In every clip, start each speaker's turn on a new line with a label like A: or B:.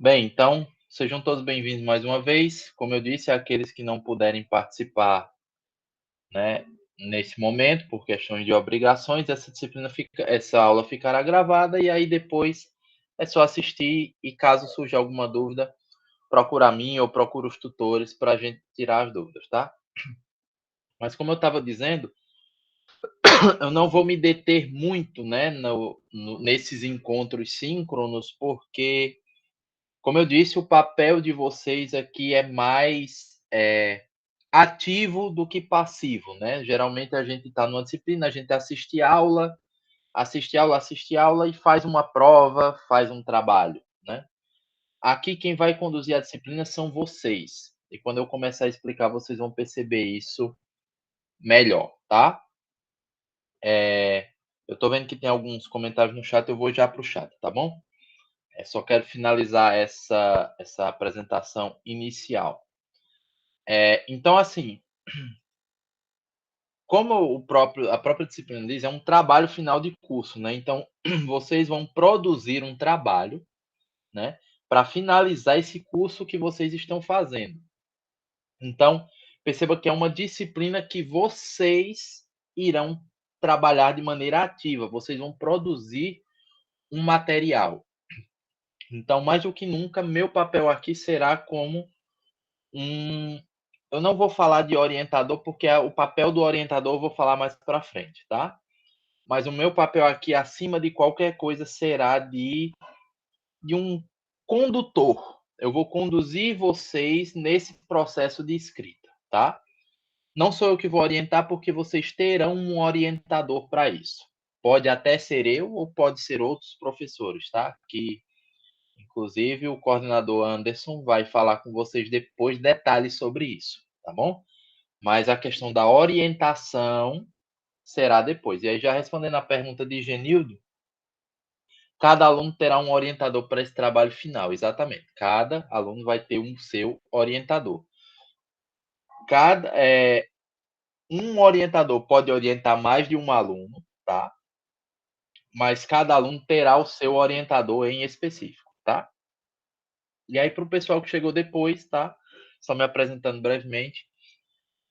A: Bem, então, sejam todos bem-vindos mais uma vez. Como eu disse, aqueles que não puderem participar, né, nesse momento, por questões de obrigações, essa aula ficará gravada e aí depois é só assistir e caso surja alguma dúvida, procura a mim ou procura os tutores para a gente tirar as dúvidas, tá? Mas como eu estava dizendo, eu não vou me deter muito, né, nesses encontros síncronos, porque como eu disse, o papel de vocês aqui é mais ativo do que passivo, né? Geralmente a gente está numa disciplina, a gente assiste aula e faz uma prova, faz um trabalho, né? Aqui quem vai conduzir a disciplina são vocês. E quando eu começar a explicar, vocês vão perceber isso melhor, tá? Eu estou vendo que tem alguns comentários no chat, eu vou já para o chat, tá bom? Só quero finalizar essa apresentação inicial. Então, assim, como a própria disciplina diz, é um trabalho final de curso, né? Então, vocês vão produzir um trabalho, né, para finalizar esse curso que vocês estão fazendo. Então, perceba que é uma disciplina que vocês irão trabalhar de maneira ativa, vocês vão produzir um material. Então, mais do que nunca, meu papel aqui será como um. Eu não vou falar de orientador, porque o papel do orientador eu vou falar mais para frente, tá? Mas o meu papel aqui, acima de qualquer coisa, será de um condutor. Eu vou conduzir vocês nesse processo de escrita, tá? Não sou eu que vou orientar, porque vocês terão um orientador para isso. Pode até ser eu ou pode ser outros professores, tá? Que, inclusive, o coordenador Anderson vai falar com vocês depois detalhes sobre isso, tá bom? Mas a questão da orientação será depois. E aí, já respondendo a pergunta de Genildo, cada aluno terá um orientador para esse trabalho final, exatamente. Cada aluno vai ter um seu orientador. Um orientador pode orientar mais de um aluno, tá? Mas cada aluno terá o seu orientador em específico, tá? E aí, para o pessoal que chegou depois, tá? Só me apresentando brevemente.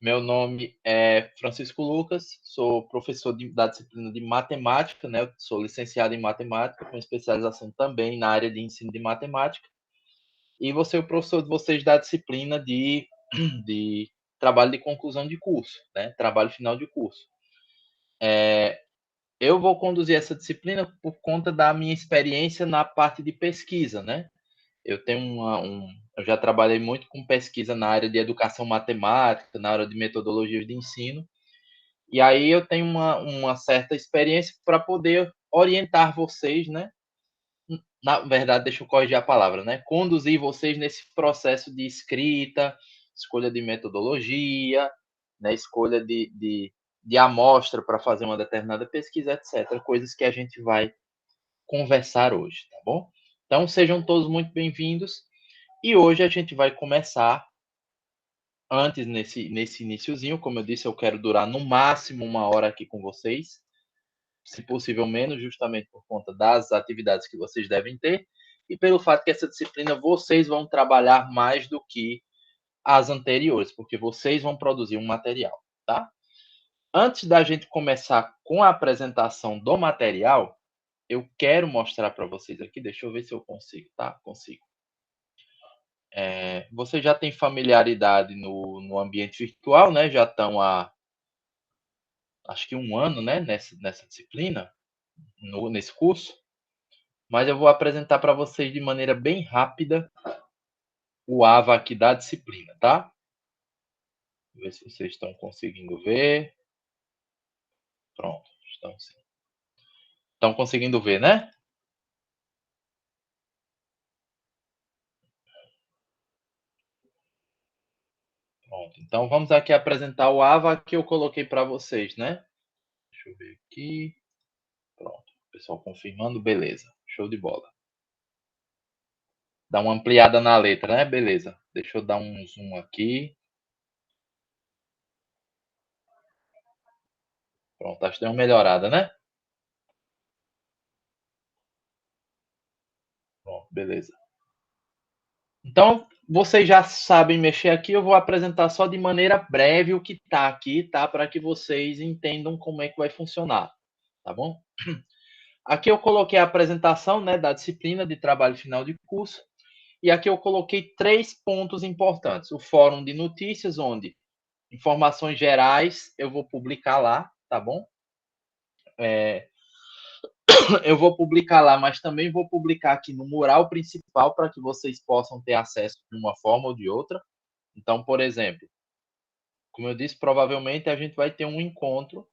A: Meu nome é Francisco Lucas, sou professor da disciplina de matemática, né? Eu sou licenciado em matemática, com especialização também na área de ensino de matemática. E vou ser o professor de vocês da disciplina de trabalho de conclusão de curso, né? Trabalho final de curso. Eu vou conduzir essa disciplina por conta da minha experiência na parte de pesquisa, né? Eu tenho eu já trabalhei muito com pesquisa na área de educação matemática, na área de metodologia de ensino, e aí eu tenho uma certa experiência para poder orientar vocês, né? Na verdade, deixa eu corrigir a palavra, né? Conduzir vocês nesse processo de escrita, escolha de metodologia, né? Escolha de amostra para fazer uma determinada pesquisa, etc. Coisas que a gente vai conversar hoje, tá bom? Então, sejam todos muito bem-vindos. E hoje a gente vai começar, antes nesse iniciozinho, como eu disse, eu quero durar no máximo 1 hora aqui com vocês, se possível menos, justamente por conta das atividades que vocês devem ter, e pelo fato que essa disciplina vocês vão trabalhar mais do que as anteriores, porque vocês vão produzir um material, tá? Antes da gente começar com a apresentação do material, eu quero mostrar para vocês aqui, deixa eu ver se eu consigo, tá? Consigo. Vocês já têm familiaridade no ambiente virtual, né? Já estão há, acho que 1 ano, né? Nessa disciplina, nesse curso. Mas eu vou apresentar para vocês de maneira bem rápida o AVA aqui da disciplina, tá? Vou ver se vocês estão conseguindo ver. Pronto, estão sim. Estão conseguindo ver, né? Pronto. Então vamos aqui apresentar o AVA que eu coloquei para vocês, né? Deixa eu ver aqui. Pronto. Pessoal confirmando, beleza. Show de bola. Dá uma ampliada na letra, né? Beleza. Deixa eu dar um zoom aqui. Pronto, acho que deu uma melhorada, né? Pronto, beleza. Então, vocês já sabem mexer aqui, eu vou apresentar só de maneira breve o que está aqui, tá? Para que vocês entendam como é que vai funcionar, tá bom? Aqui eu coloquei a apresentação, né, da disciplina de trabalho final de curso, e aqui eu coloquei 3 pontos importantes. O fórum de notícias, onde informações gerais eu vou publicar lá, tá bom? Eu vou publicar lá, mas também vou publicar aqui no mural principal para que vocês possam ter acesso de uma forma ou de outra. Então, por exemplo, como eu disse, provavelmente a gente vai ter um encontro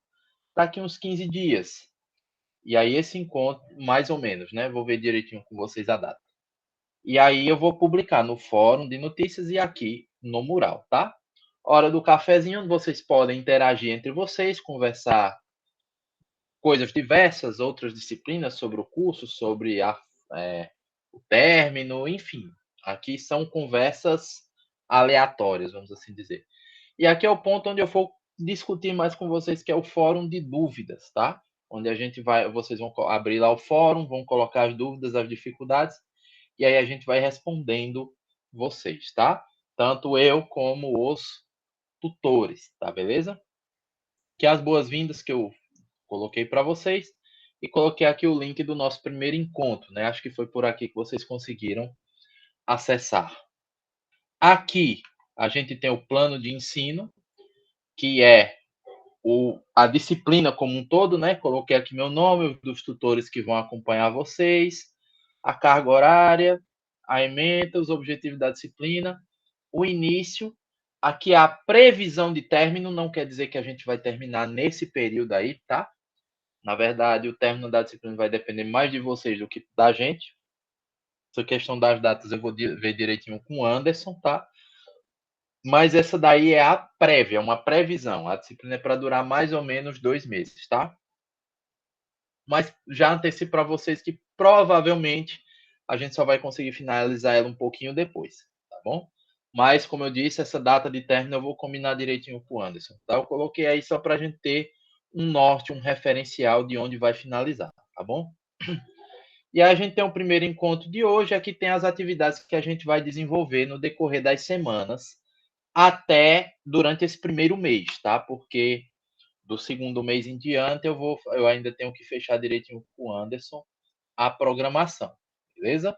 A: daqui uns 15 dias. E aí esse encontro, mais ou menos, né? Vou ver direitinho com vocês a data. E aí eu vou publicar no fórum de notícias e aqui no mural, tá? Hora do cafezinho, onde vocês podem interagir entre vocês, conversar coisas diversas, outras disciplinas sobre o curso, sobre o término, enfim. Aqui são conversas aleatórias, vamos assim dizer. E aqui é o ponto onde eu vou discutir mais com vocês, que é o fórum de dúvidas, tá? Onde a gente vai, vocês vão abrir lá o fórum, vão colocar as dúvidas, as dificuldades, e aí a gente vai respondendo vocês, tá? Tanto eu como os tutores, tá beleza? Que as boas-vindas que eu coloquei para vocês e coloquei aqui o link do nosso primeiro encontro, né? Acho que foi por aqui que vocês conseguiram acessar. Aqui a gente tem o plano de ensino, que é a disciplina como um todo, né? Coloquei aqui meu nome, dos tutores que vão acompanhar vocês, a carga horária, a ementa, os objetivos da disciplina, o início. Aqui a previsão de término, não quer dizer que a gente vai terminar nesse período aí, tá? Na verdade, o término da disciplina vai depender mais de vocês do que da gente. Essa questão das datas eu vou ver direitinho com o Anderson, tá? Mas essa daí é a prévia, uma previsão. A disciplina é para durar mais ou menos 2 meses, tá? Mas já antecipo para vocês que provavelmente a gente só vai conseguir finalizar ela um pouquinho depois, tá bom? Mas, como eu disse, essa data de término eu vou combinar direitinho com o Anderson, tá? Eu coloquei aí só para a gente ter um norte, um referencial de onde vai finalizar, tá bom? E aí a gente tem o primeiro encontro de hoje, aqui tem as atividades que a gente vai desenvolver no decorrer das semanas, até durante esse primeiro mês, tá? Porque do segundo mês em diante eu ainda tenho que fechar direitinho com o Anderson a programação, beleza?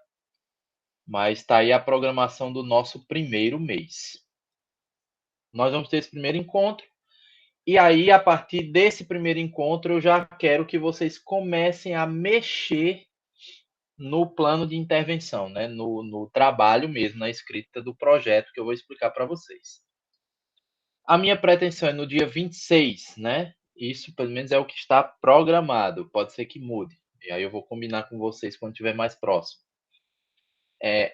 A: Mas está aí a programação do nosso primeiro mês. Nós vamos ter esse primeiro encontro, e aí, a partir desse primeiro encontro, eu já quero que vocês comecem a mexer no plano de intervenção, né? No trabalho mesmo, na escrita do projeto que eu vou explicar para vocês. A minha pretensão é no dia 26, né? Isso, pelo menos, é o que está programado. Pode ser que mude. E aí eu vou combinar com vocês quando estiver mais próximo.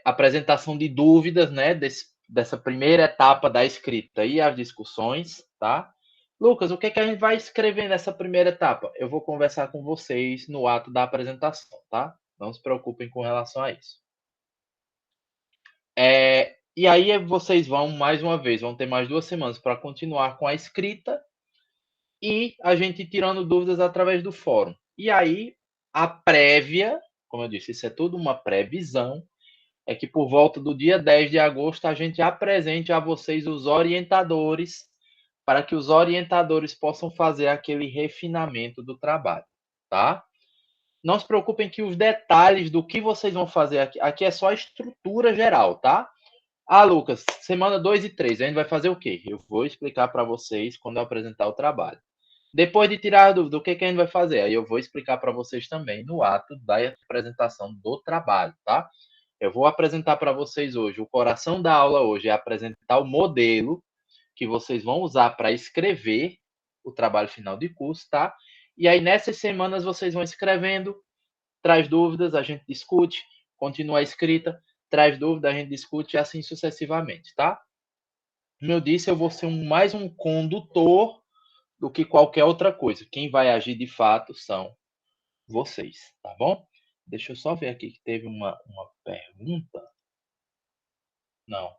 A: Apresentação de dúvidas, né? Dessa primeira etapa da escrita e as discussões, tá? Lucas, o que, que a gente vai escrever nessa primeira etapa? Eu vou conversar com vocês no ato da apresentação, tá? Não se preocupem com relação a isso. E aí vocês vão, mais uma vez, vão ter mais 2 semanas para continuar com a escrita e a gente tirando dúvidas através do fórum. E aí, a prévia, como eu disse, isso é tudo uma previsão, é que por volta do dia 10 de agosto a gente apresente a vocês os orientadores, para que os orientadores possam fazer aquele refinamento do trabalho, tá? Não se preocupem que os detalhes do que vocês vão fazer aqui é só a estrutura geral, tá? Ah, Lucas, semana 2 e 3, a gente vai fazer o quê? Eu vou explicar para vocês quando eu apresentar o trabalho. Depois de tirar a dúvida, o que, que a gente vai fazer? Aí eu vou explicar para vocês também no ato da apresentação do trabalho, tá? Eu vou apresentar para vocês hoje, o coração da aula hoje é apresentar o modelo que vocês vão usar para escrever o trabalho final de curso, tá? E aí nessas semanas vocês vão escrevendo, traz dúvidas, a gente discute, continua a escrita, traz dúvida, a gente discute e assim sucessivamente, tá? Como eu disse, eu vou ser mais um condutor do que qualquer outra coisa. Quem vai agir de fato são vocês, tá bom? Deixa eu só ver aqui que teve uma pergunta. Não.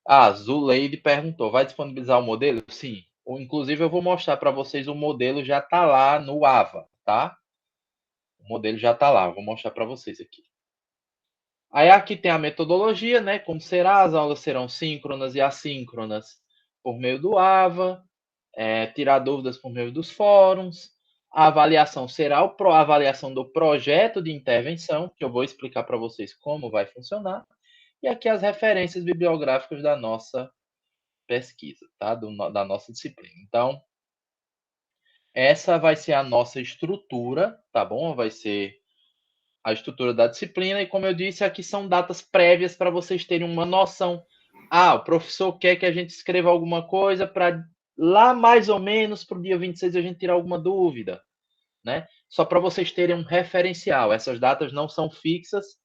A: Ah, Zuleide perguntou, vai disponibilizar o modelo? Sim. Inclusive, eu vou mostrar para vocês o modelo já está lá no AVA, tá? O modelo já está lá, vou mostrar para vocês aqui. Aí aqui tem a metodologia, né? Como será, as aulas serão síncronas e assíncronas por meio do AVA, tirar dúvidas por meio dos fóruns. A avaliação será a avaliação do projeto de intervenção, que eu vou explicar para vocês como vai funcionar. E aqui as referências bibliográficas da nossa pesquisa, tá? Da nossa disciplina. Então, essa vai ser a nossa estrutura, tá bom? Vai ser a estrutura da disciplina. E como eu disse, aqui são datas prévias para vocês terem uma noção. Ah, o professor quer que a gente escreva alguma coisa para lá mais ou menos para o dia 26 a gente tirar alguma dúvida, né? Só para vocês terem um referencial. Essas datas não são fixas,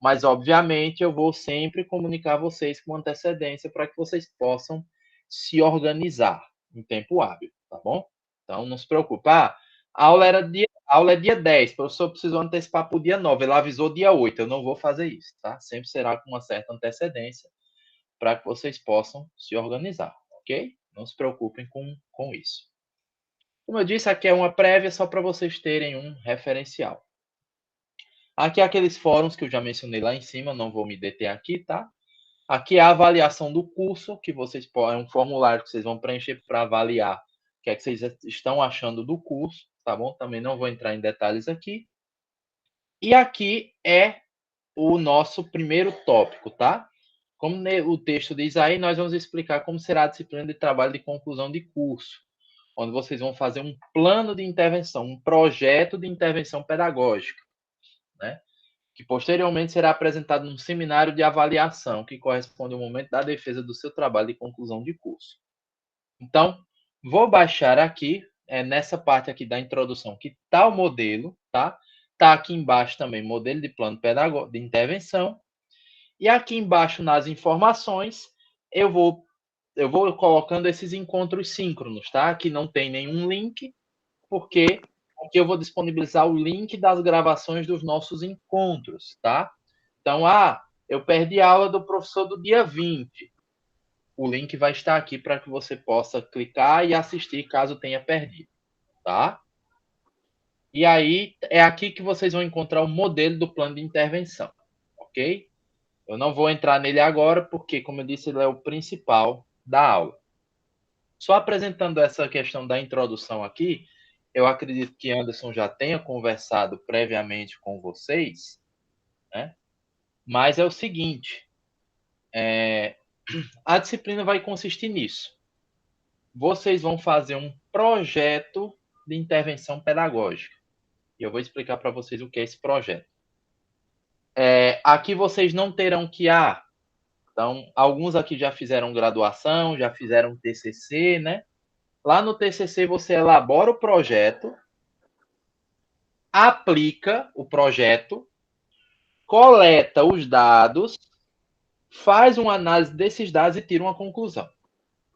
A: mas obviamente eu vou sempre comunicar a vocês com antecedência para que vocês possam se organizar em tempo hábil, tá bom? Então não se preocupe. Ah, a aula é dia 10, o professor precisou antecipar para o dia 9, ele avisou dia 8, eu não vou fazer isso, tá? Sempre será com uma certa antecedência para que vocês possam se organizar, ok? Não se preocupem com isso. Como eu disse, aqui é uma prévia só para vocês terem um referencial. Aqui é aqueles fóruns que eu já mencionei lá em cima, não vou me deter aqui, tá? Aqui é a avaliação do curso, que vocês podem, é um formulário que vocês vão preencher para avaliar o que é que vocês estão achando do curso, tá bom? Também não vou entrar em detalhes aqui. E aqui é o nosso primeiro tópico, tá? Como o texto diz aí, nós vamos explicar como será a disciplina de trabalho de conclusão de curso, onde vocês vão fazer um plano de intervenção, um projeto de intervenção pedagógica, né? Que posteriormente será apresentado num seminário de avaliação, que corresponde ao momento da defesa do seu trabalho de conclusão de curso. Então, vou baixar aqui, nessa parte aqui da introdução, que está o modelo, tá? Está aqui embaixo também, modelo de plano pedagógico de intervenção. E aqui embaixo, nas informações, eu vou colocando esses encontros síncronos, tá? Que não tem nenhum link, porque aqui eu vou disponibilizar o link das gravações dos nossos encontros, tá? Então, eu perdi a aula do professor do dia 20. O link vai estar aqui para que você possa clicar e assistir caso tenha perdido, tá? E aí é aqui que vocês vão encontrar o modelo do plano de intervenção, ok? Eu não vou entrar nele agora porque, como eu disse, ele é o principal da aula. Só apresentando essa questão da introdução aqui, eu acredito que Anderson já tenha conversado previamente com vocês, né? Mas é o seguinte, a disciplina vai consistir nisso. Vocês vão fazer um projeto de intervenção pedagógica. E eu vou explicar para vocês o que é esse projeto. Aqui vocês não terão que... então, alguns aqui já fizeram graduação, já fizeram TCC, né? Lá no TCC você elabora o projeto, aplica o projeto, coleta os dados, faz uma análise desses dados e tira uma conclusão.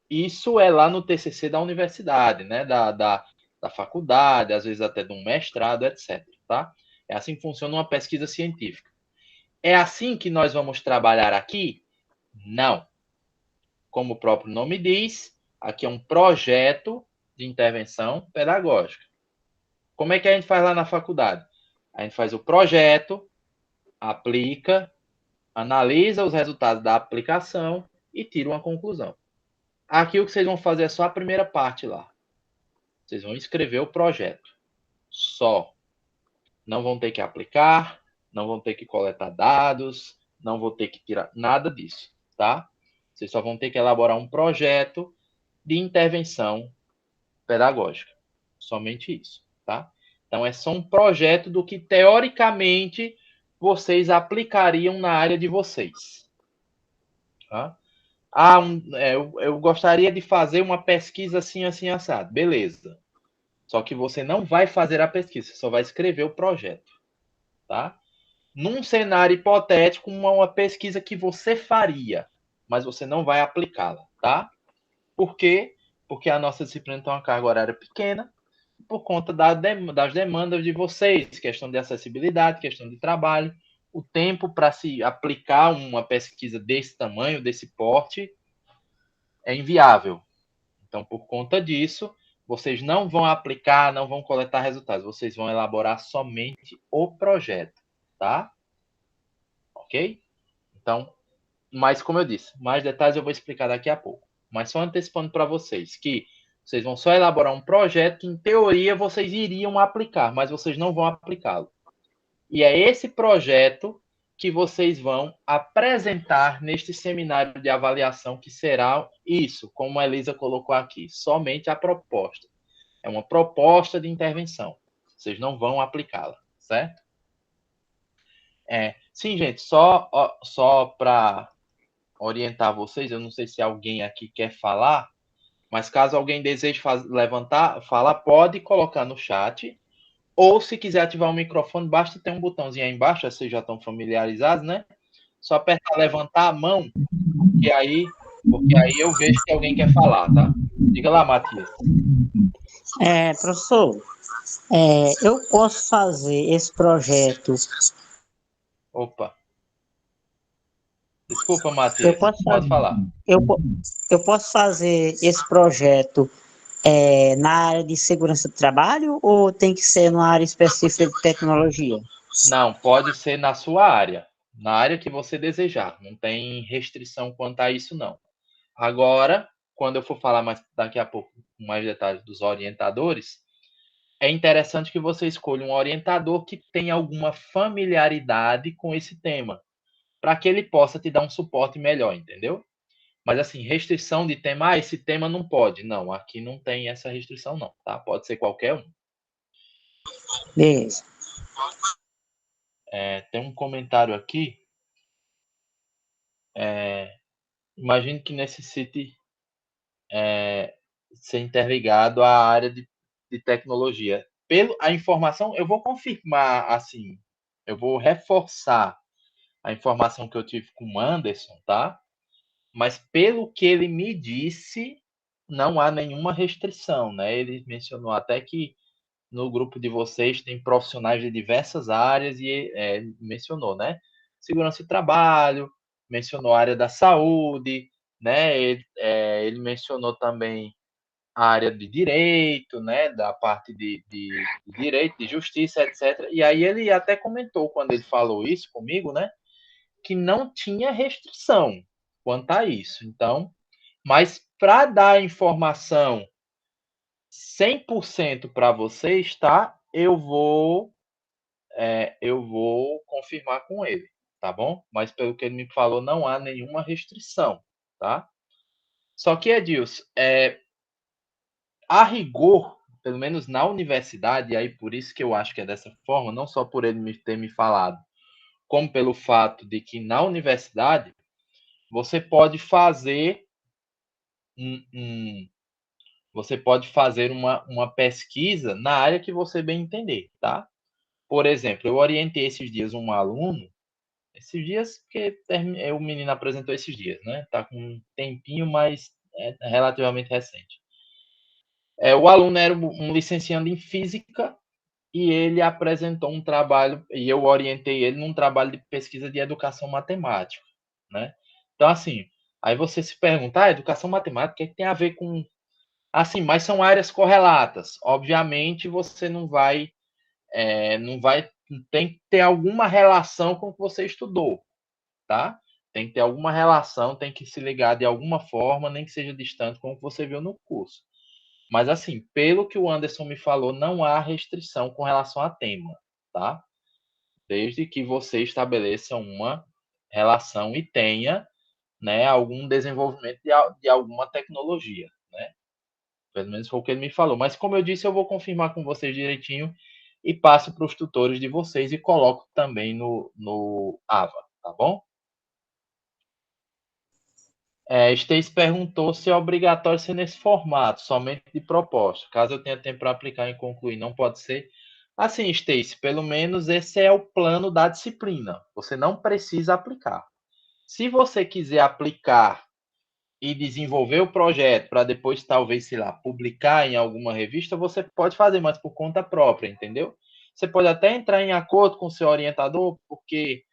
A: Isso é lá no TCC da universidade, né? Da faculdade, às vezes até de um mestrado, etc. Tá? É assim que funciona uma pesquisa científica. É assim que nós vamos trabalhar aqui? Não. Como o próprio nome diz, aqui é um projeto de intervenção pedagógica. Como é que a gente faz lá na faculdade? A gente faz o projeto, aplica, analisa os resultados da aplicação e tira uma conclusão. Aqui o que vocês vão fazer é só a primeira parte lá. Vocês vão escrever o projeto. Só. Não vão ter que aplicar, não vão ter que coletar dados, não vão ter que tirar nada disso, tá? Vocês só vão ter que elaborar um projeto de intervenção pedagógica. Somente isso, tá? Então, é só um projeto do que, teoricamente, vocês aplicariam na área de vocês. Tá? Eu gostaria de fazer uma pesquisa assim, assim, assado. Beleza. Só que você não vai fazer a pesquisa, você só vai escrever o projeto, tá? Num cenário hipotético, uma pesquisa que você faria, mas você não vai aplicá-la, tá? Por quê? Porque a nossa disciplina tem uma carga horária pequena, por conta das demandas de vocês, questão de acessibilidade, questão de trabalho, o tempo para se aplicar uma pesquisa desse tamanho, desse porte, é inviável. Então, por conta disso, vocês não vão aplicar, não vão coletar resultados, vocês vão elaborar somente o projeto, tá? ok? Então, mas como eu disse, mais detalhes eu vou explicar daqui a pouco. Mas só antecipando para vocês que vocês vão só elaborar um projeto que, em teoria, vocês iriam aplicar, mas vocês não vão aplicá-lo. E é esse projeto que vocês vão apresentar neste seminário de avaliação, que será isso, como a Elisa colocou aqui, somente a proposta. É uma proposta de intervenção. Vocês não vão aplicá-la, certo? Sim, gente, só para orientar vocês, eu não sei se alguém aqui quer falar, mas caso alguém deseje falar, pode colocar no chat, ou se quiser ativar o microfone, basta ter um botãozinho aí embaixo, vocês já estão familiarizados, né? Só apertar levantar a mão, porque aí eu vejo que alguém quer falar, tá? Diga lá, Matias.
B: Professor, eu posso fazer esse projeto.
A: Opa. Desculpa, Matias. Pode falar.
B: Eu posso fazer esse projeto na área de segurança do trabalho ou tem que ser numa área específica de tecnologia?
A: Não, pode ser na sua área, na área que você desejar. Não tem restrição quanto a isso, não. Agora, quando eu for falar mais daqui a pouco com mais detalhes dos orientadores, é interessante que você escolha um orientador que tenha alguma familiaridade com esse tema, para que ele possa te dar um suporte melhor, entendeu? Mas assim, restrição de tema, esse tema não pode. Não, aqui não tem essa restrição, não, tá? Pode ser qualquer um.
B: Beleza.
A: Tem um comentário aqui. Imagino que necessite ser interligado à área de tecnologia. A informação, eu vou confirmar, assim, eu vou reforçar a informação que eu tive com o Anderson, tá? Mas pelo que ele me disse, não há nenhuma restrição, né? Ele mencionou até que no grupo de vocês tem profissionais de diversas áreas e mencionou, né? Segurança de trabalho, mencionou a área da saúde, né? Ele mencionou também a área de direito, né? Da parte de direito, de justiça, etc. E aí ele até comentou quando ele falou isso comigo, né? Que não tinha restrição quanto a isso. Então, mas para dar informação 100% para vocês, tá? Eu vou confirmar com ele, tá bom? Mas pelo que ele me falou, não há nenhuma restrição, tá? Só que, Edilson, a rigor, pelo menos na universidade, e aí por isso que eu acho que é dessa forma, não só por ele ter me falado, como pelo fato de que na universidade você pode fazer você pode fazer uma pesquisa na área que você bem entender, tá? Por exemplo, eu orientei esses dias um aluno, esses dias, porque o menino apresentou esses dias, né? Tá com um tempinho, mas é relativamente recente. O aluno era um licenciando em física e ele apresentou um trabalho, e eu orientei ele num trabalho de pesquisa de educação matemática, né? Então, assim, aí você se pergunta, educação matemática, o que, é que tem a ver com... Assim, mas são áreas correlatas. Obviamente, você não vai, tem que ter alguma relação com o que você estudou, tá? Tem que ter alguma relação, tem que se ligar de alguma forma, nem que seja distante com o que você viu no curso. Mas assim, pelo que o Anderson me falou, não há restrição com relação a tema, tá? Desde que você estabeleça uma relação e tenha, né, algum desenvolvimento de alguma tecnologia, né? Pelo menos foi o que ele me falou. Mas como eu disse, eu vou confirmar com vocês direitinho e passo para os tutores de vocês e coloco também no AVA, tá bom? Stacy perguntou se é obrigatório ser nesse formato, somente de proposta. Caso eu tenha tempo para aplicar e concluir, não pode ser. Assim, Stacy, pelo menos esse é o plano da disciplina. Você não precisa aplicar. Se você quiser aplicar e desenvolver o projeto para depois, talvez, sei lá, publicar em alguma revista, você pode fazer, mas por conta própria, entendeu? Você pode até entrar em acordo com o seu orientador, porque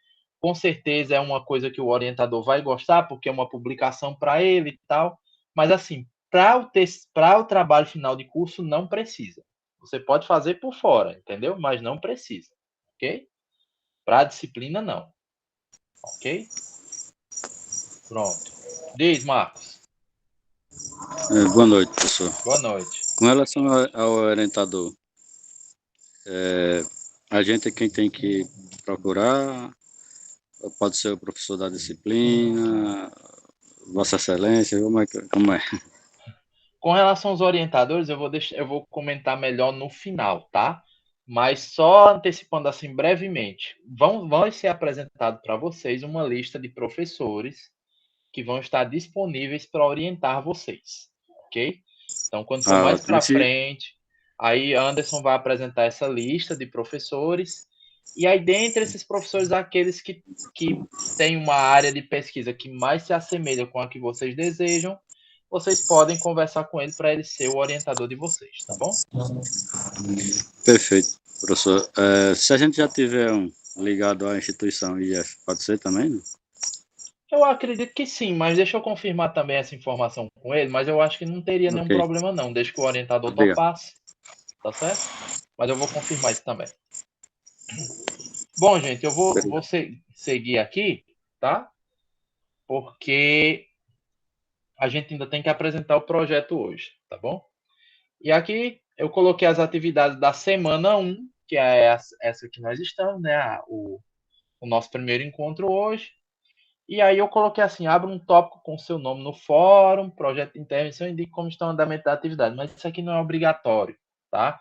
A: com certeza é uma coisa que o orientador vai gostar, porque é uma publicação para ele e tal. Mas, assim, para o trabalho final de curso, não precisa. Você pode fazer por fora, entendeu? Mas não precisa, ok? Para a disciplina, não. Ok? Pronto. Diz, Marcos.
C: Boa noite, professor.
A: Boa noite.
C: Com relação ao orientador, a gente é quem tem que procurar, pode ser o professor da disciplina, Vossa Excelência, como é?
A: Com relação aos orientadores, eu vou comentar melhor no final, tá? Mas só antecipando assim brevemente, vai ser apresentado para vocês uma lista de professores que vão estar disponíveis para orientar vocês, ok? Então, quando for mais para frente, aí Anderson vai apresentar essa lista de professores, e aí dentre esses professores, aqueles que têm uma área de pesquisa que mais se assemelha com a que vocês desejam, vocês podem conversar com ele para ele ser o orientador de vocês, tá bom?
C: Perfeito, professor. Se a gente já tiver um ligado à instituição IF, pode ser também, não?
A: Eu acredito que sim, mas deixa eu confirmar também essa informação com ele, mas eu acho que não teria nenhum problema não, desde que o orientador topasse, tá certo? Mas eu vou confirmar isso também. Bom, gente, eu vou seguir aqui, tá? Porque a gente ainda tem que apresentar o projeto hoje, tá bom? E aqui eu coloquei as atividades da semana 1, que é essa que nós estamos, né? O nosso primeiro encontro hoje. E aí eu coloquei assim, abra um tópico com seu nome no fórum, projeto de intervenção, indique como está o andamento da atividade. Mas isso aqui não é obrigatório, tá?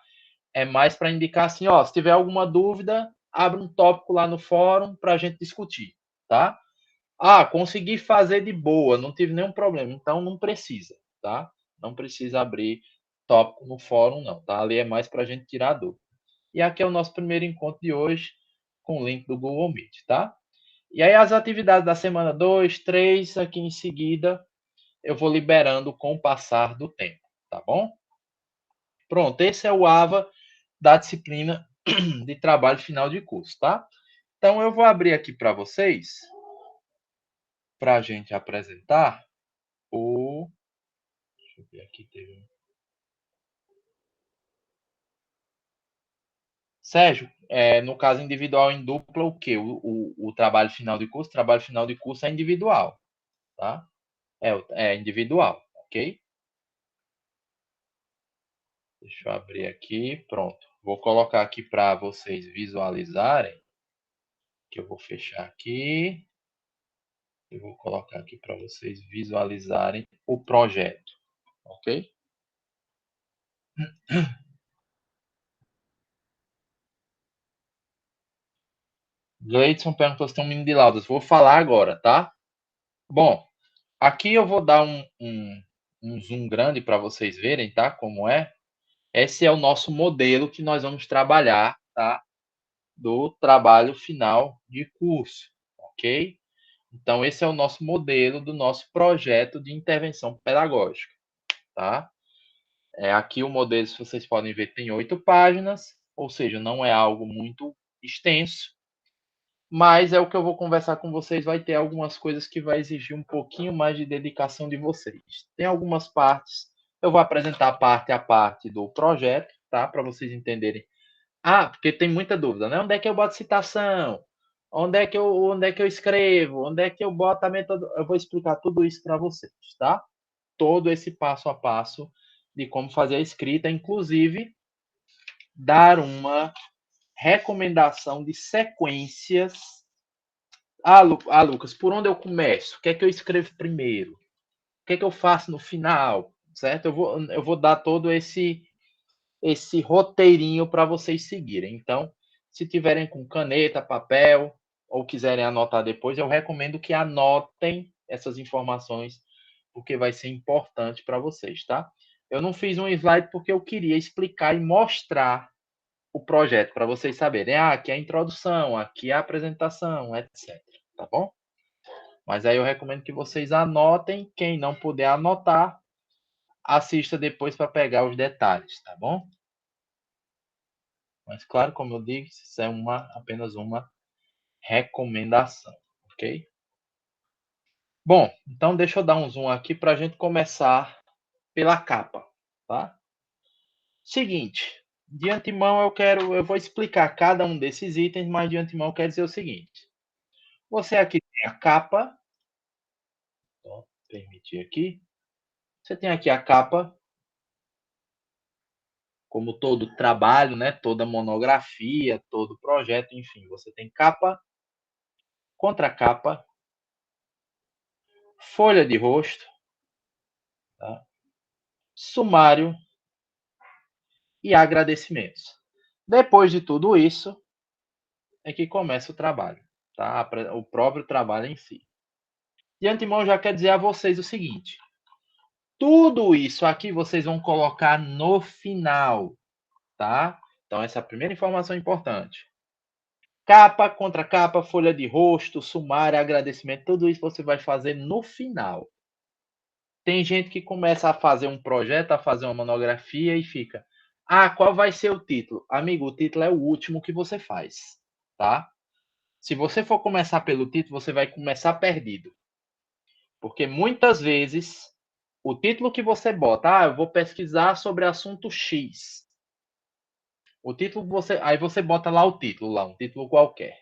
A: É mais para indicar assim, ó, se tiver alguma dúvida, abre um tópico lá no fórum para a gente discutir, tá? Ah, consegui fazer de boa, não tive nenhum problema, então não precisa, tá? Não precisa abrir tópico no fórum, não, tá? Ali é mais para a gente tirar dúvida. E aqui é o nosso primeiro encontro de hoje, com o link do Google Meet, tá? E aí as atividades da semana 2, 3, aqui em seguida, eu vou liberando com o passar do tempo, tá bom? Pronto, esse é o AVA da disciplina de trabalho final de curso, tá? Então, eu vou abrir aqui para vocês, para a gente apresentar o... Deixa eu ver aqui, teve... Sérgio, no caso individual em dupla, o quê? O trabalho final de curso? O trabalho final de curso é individual, tá? É individual, ok? Deixa eu abrir aqui, pronto. Vou colocar aqui para vocês visualizarem, que eu vou fechar aqui. Eu vou colocar aqui para vocês visualizarem o projeto, ok? Gleidson perguntou se tem um mínimo de laudas. Vou falar agora, tá? Bom, aqui eu vou dar um zoom grande para vocês verem, tá? Como é. Esse é o nosso modelo que nós vamos trabalhar, tá? Do trabalho final de curso, ok? Então, esse é o nosso modelo do nosso projeto de intervenção pedagógica, tá? Aqui o modelo, se vocês podem ver, tem 8 páginas, ou seja, não é algo muito extenso, mas é o que eu vou conversar com vocês, vai ter algumas coisas que vai exigir um pouquinho mais de dedicação de vocês. Tem algumas partes, eu vou apresentar parte a parte do projeto, tá? Para vocês entenderem. Ah, porque tem muita dúvida, né? Onde é que eu boto citação? Onde é que eu escrevo? Onde é que eu boto a metodologia? Eu vou explicar tudo isso para vocês, tá? Todo esse passo a passo de como fazer a escrita, inclusive dar uma recomendação de sequências. Lucas, por onde eu começo? O que é que eu escrevo primeiro? O que é que eu faço no final? Certo? Eu vou dar todo esse roteirinho para vocês seguirem. Então, se tiverem com caneta, papel ou quiserem anotar depois, eu recomendo que anotem essas informações, porque vai ser importante para vocês, tá? Eu não fiz um slide porque eu queria explicar e mostrar o projeto para vocês saberem. Aqui é a introdução, aqui é a apresentação, etc. Tá bom? Mas aí eu recomendo que vocês anotem. Quem não puder anotar, assista depois para pegar os detalhes, tá bom? Mas, claro, como eu digo, isso é apenas uma recomendação, ok? Bom, então deixa eu dar um zoom aqui para a gente começar pela capa, tá? Seguinte, de antemão eu vou explicar cada um desses itens, mas de antemão eu quero dizer o seguinte. Você aqui a capa. Vou permitir aqui. Você tem aqui a capa, como todo trabalho, né? Toda monografia, todo projeto, enfim. Você tem capa, contracapa, folha de rosto, tá? Sumário e agradecimentos. Depois de tudo isso, é que começa o trabalho, tá? O próprio trabalho em si. De antemão, já quer dizer a vocês o seguinte: tudo isso aqui vocês vão colocar no final, tá? Então, essa é a primeira informação importante. Capa, contracapa, folha de rosto, sumário, agradecimento, tudo isso você vai fazer no final. Tem gente que começa a fazer um projeto, a fazer uma monografia e fica: ah, qual vai ser o título? Amigo, o título é o último que você faz, tá? Se você for começar pelo título, você vai começar perdido. Porque muitas vezes o título que você bota, eu vou pesquisar sobre assunto X. O título aí você bota lá o título, lá um título qualquer.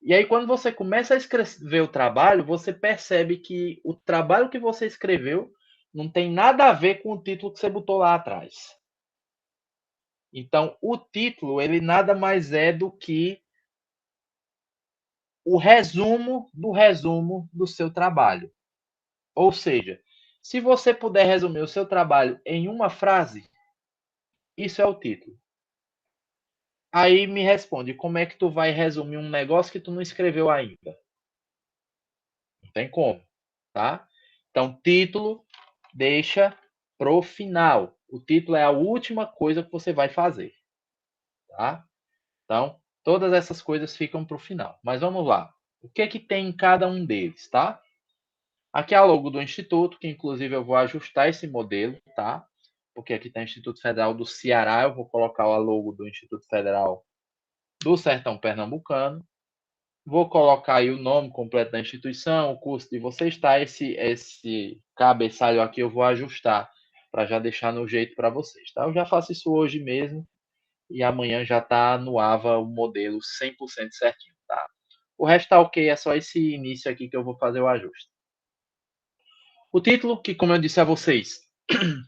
A: E aí quando você começa a escrever o trabalho, você percebe que o trabalho que você escreveu não tem nada a ver com o título que você botou lá atrás. Então, o título, ele nada mais é do que o resumo do seu trabalho. Ou seja, se você puder resumir o seu trabalho em uma frase, isso é o título. Aí me responde, como é que tu vai resumir um negócio que tu não escreveu ainda? Não tem como, tá? Então, título deixa pro final. O título é a última coisa que você vai fazer, tá? Então, todas essas coisas ficam pro final. Mas vamos lá. O que é que tem em cada um deles, tá? Aqui é a logo do Instituto, que inclusive eu vou ajustar esse modelo, tá? Porque aqui está o Instituto Federal do Ceará, eu vou colocar a logo do Instituto Federal do Sertão Pernambucano. Vou colocar aí o nome completo da instituição, o curso de você está. Esse cabeçalho aqui eu vou ajustar para já deixar no jeito para vocês, tá? Eu já faço isso hoje mesmo e amanhã já está no AVA o modelo 100% certinho, tá? O resto tá ok, é só esse início aqui que eu vou fazer o ajuste. O título, que como eu disse a vocês,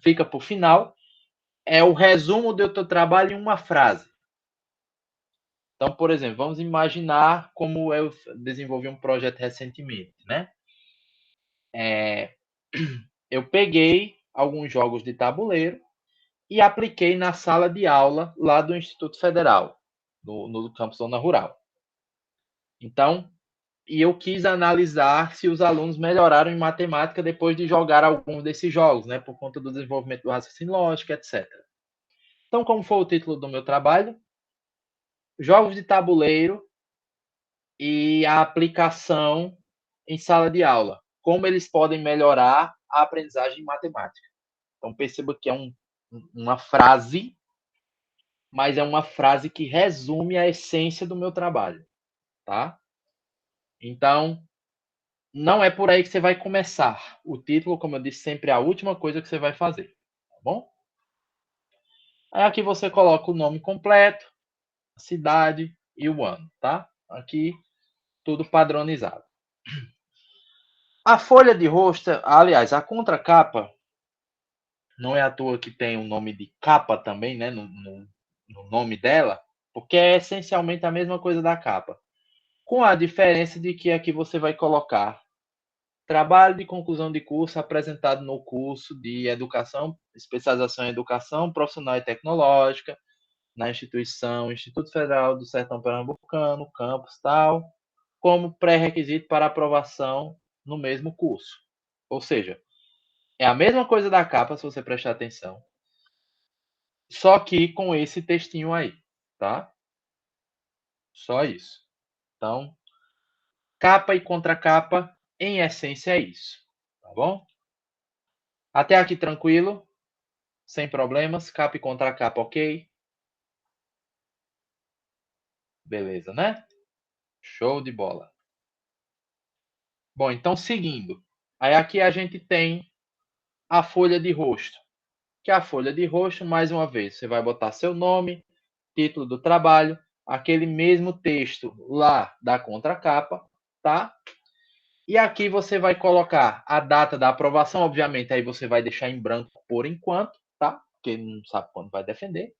A: fica por final, é o resumo do teu trabalho em uma frase. Então, por exemplo, vamos imaginar como eu desenvolvi um projeto recentemente, né? Eu peguei alguns jogos de tabuleiro e apliquei na sala de aula lá do Instituto Federal, no campus Zona Rural. Então, e eu quis analisar se os alunos melhoraram em matemática depois de jogar alguns desses jogos, né? Por conta do desenvolvimento do raciocínio lógico, etc. Então, como foi o título do meu trabalho? Jogos de tabuleiro e a aplicação em sala de aula. Como eles podem melhorar a aprendizagem em matemática. Então, perceba que é uma frase, mas é uma frase que resume a essência do meu trabalho, tá? Então, não é por aí que você vai começar. O título, como eu disse, sempre é a última coisa que você vai fazer, tá bom? Aí aqui você coloca o nome completo, a cidade e o ano, tá? Aqui tudo padronizado. A folha de rosto, aliás, a contracapa, não é à toa que tem o nome de capa também, né, no nome dela, porque é essencialmente a mesma coisa da capa. Com a diferença de que aqui você vai colocar trabalho de conclusão de curso apresentado no curso de educação, especialização em educação profissional e tecnológica, na instituição Instituto Federal do Sertão Pernambucano, campus tal, como pré-requisito para aprovação no mesmo curso. Ou seja, é a mesma coisa da capa, se você prestar atenção, só que com esse textinho aí, tá? Só isso. Então, capa e contracapa, em essência, é isso, tá bom? Até aqui tranquilo, sem problemas, capa e contracapa, ok? Beleza, né? Show de bola. Bom, então seguindo. Aí aqui a gente tem a folha de rosto. Que é a folha de rosto, mais uma vez, você vai botar seu nome, título do trabalho, aquele mesmo texto lá da contracapa, tá? E aqui você vai colocar a data da aprovação, obviamente, aí você vai deixar em branco por enquanto, tá? Porque não sabe quando vai defender.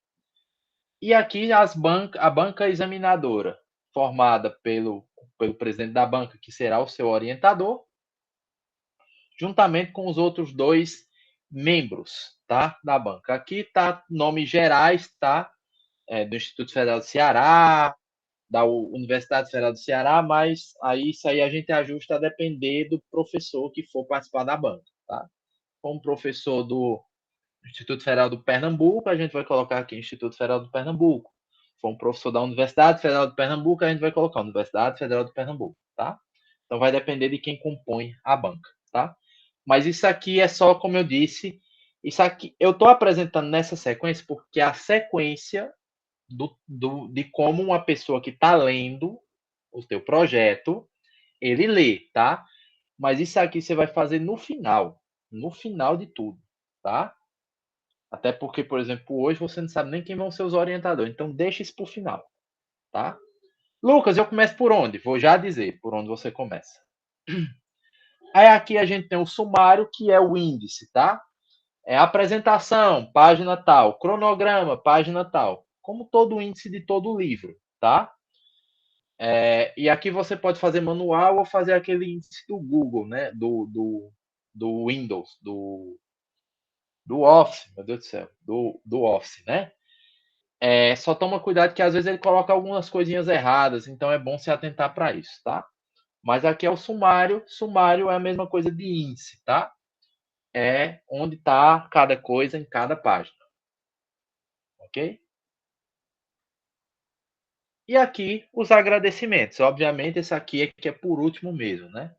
A: E aqui a banca examinadora, formada pelo presidente da banca, que será o seu orientador, juntamente com os outros 2 membros, tá? Da banca. Aqui tá nomes gerais, tá? Do Instituto Federal do Ceará, da Universidade Federal do Ceará, mas aí isso aí a gente ajusta a depender do professor que for participar da banca, tá? Como professor do Instituto Federal do Pernambuco, a gente vai colocar aqui Instituto Federal do Pernambuco. Se for um professor da Universidade Federal do Pernambuco, a gente vai colocar Universidade Federal do Pernambuco, tá? Então vai depender de quem compõe a banca, tá? Mas isso aqui é só, como eu disse, isso aqui eu estou apresentando nessa sequência porque a sequência de como uma pessoa que está lendo o teu projeto, ele lê, tá? Mas isso aqui você vai fazer no final de tudo, tá? Até porque, por exemplo, hoje você não sabe nem quem vão ser os orientadores, então deixa isso para o final, tá? Lucas, eu começo por onde? Vou já dizer por onde você começa. Aí aqui a gente tem o sumário, que é o índice, tá? É apresentação, página tal, cronograma, página tal, como todo índice de todo livro, tá? E aqui você pode fazer manual ou fazer aquele índice do Google, né? Do Windows, do Office, meu Deus do céu, do Office, né? Só toma cuidado que às vezes ele coloca algumas coisinhas erradas, então é bom se atentar para isso, tá? Mas aqui é o sumário. Sumário é a mesma coisa de índice, tá? É onde está cada coisa em cada página, ok? E aqui os agradecimentos. Obviamente, esse aqui é que é por último mesmo, né?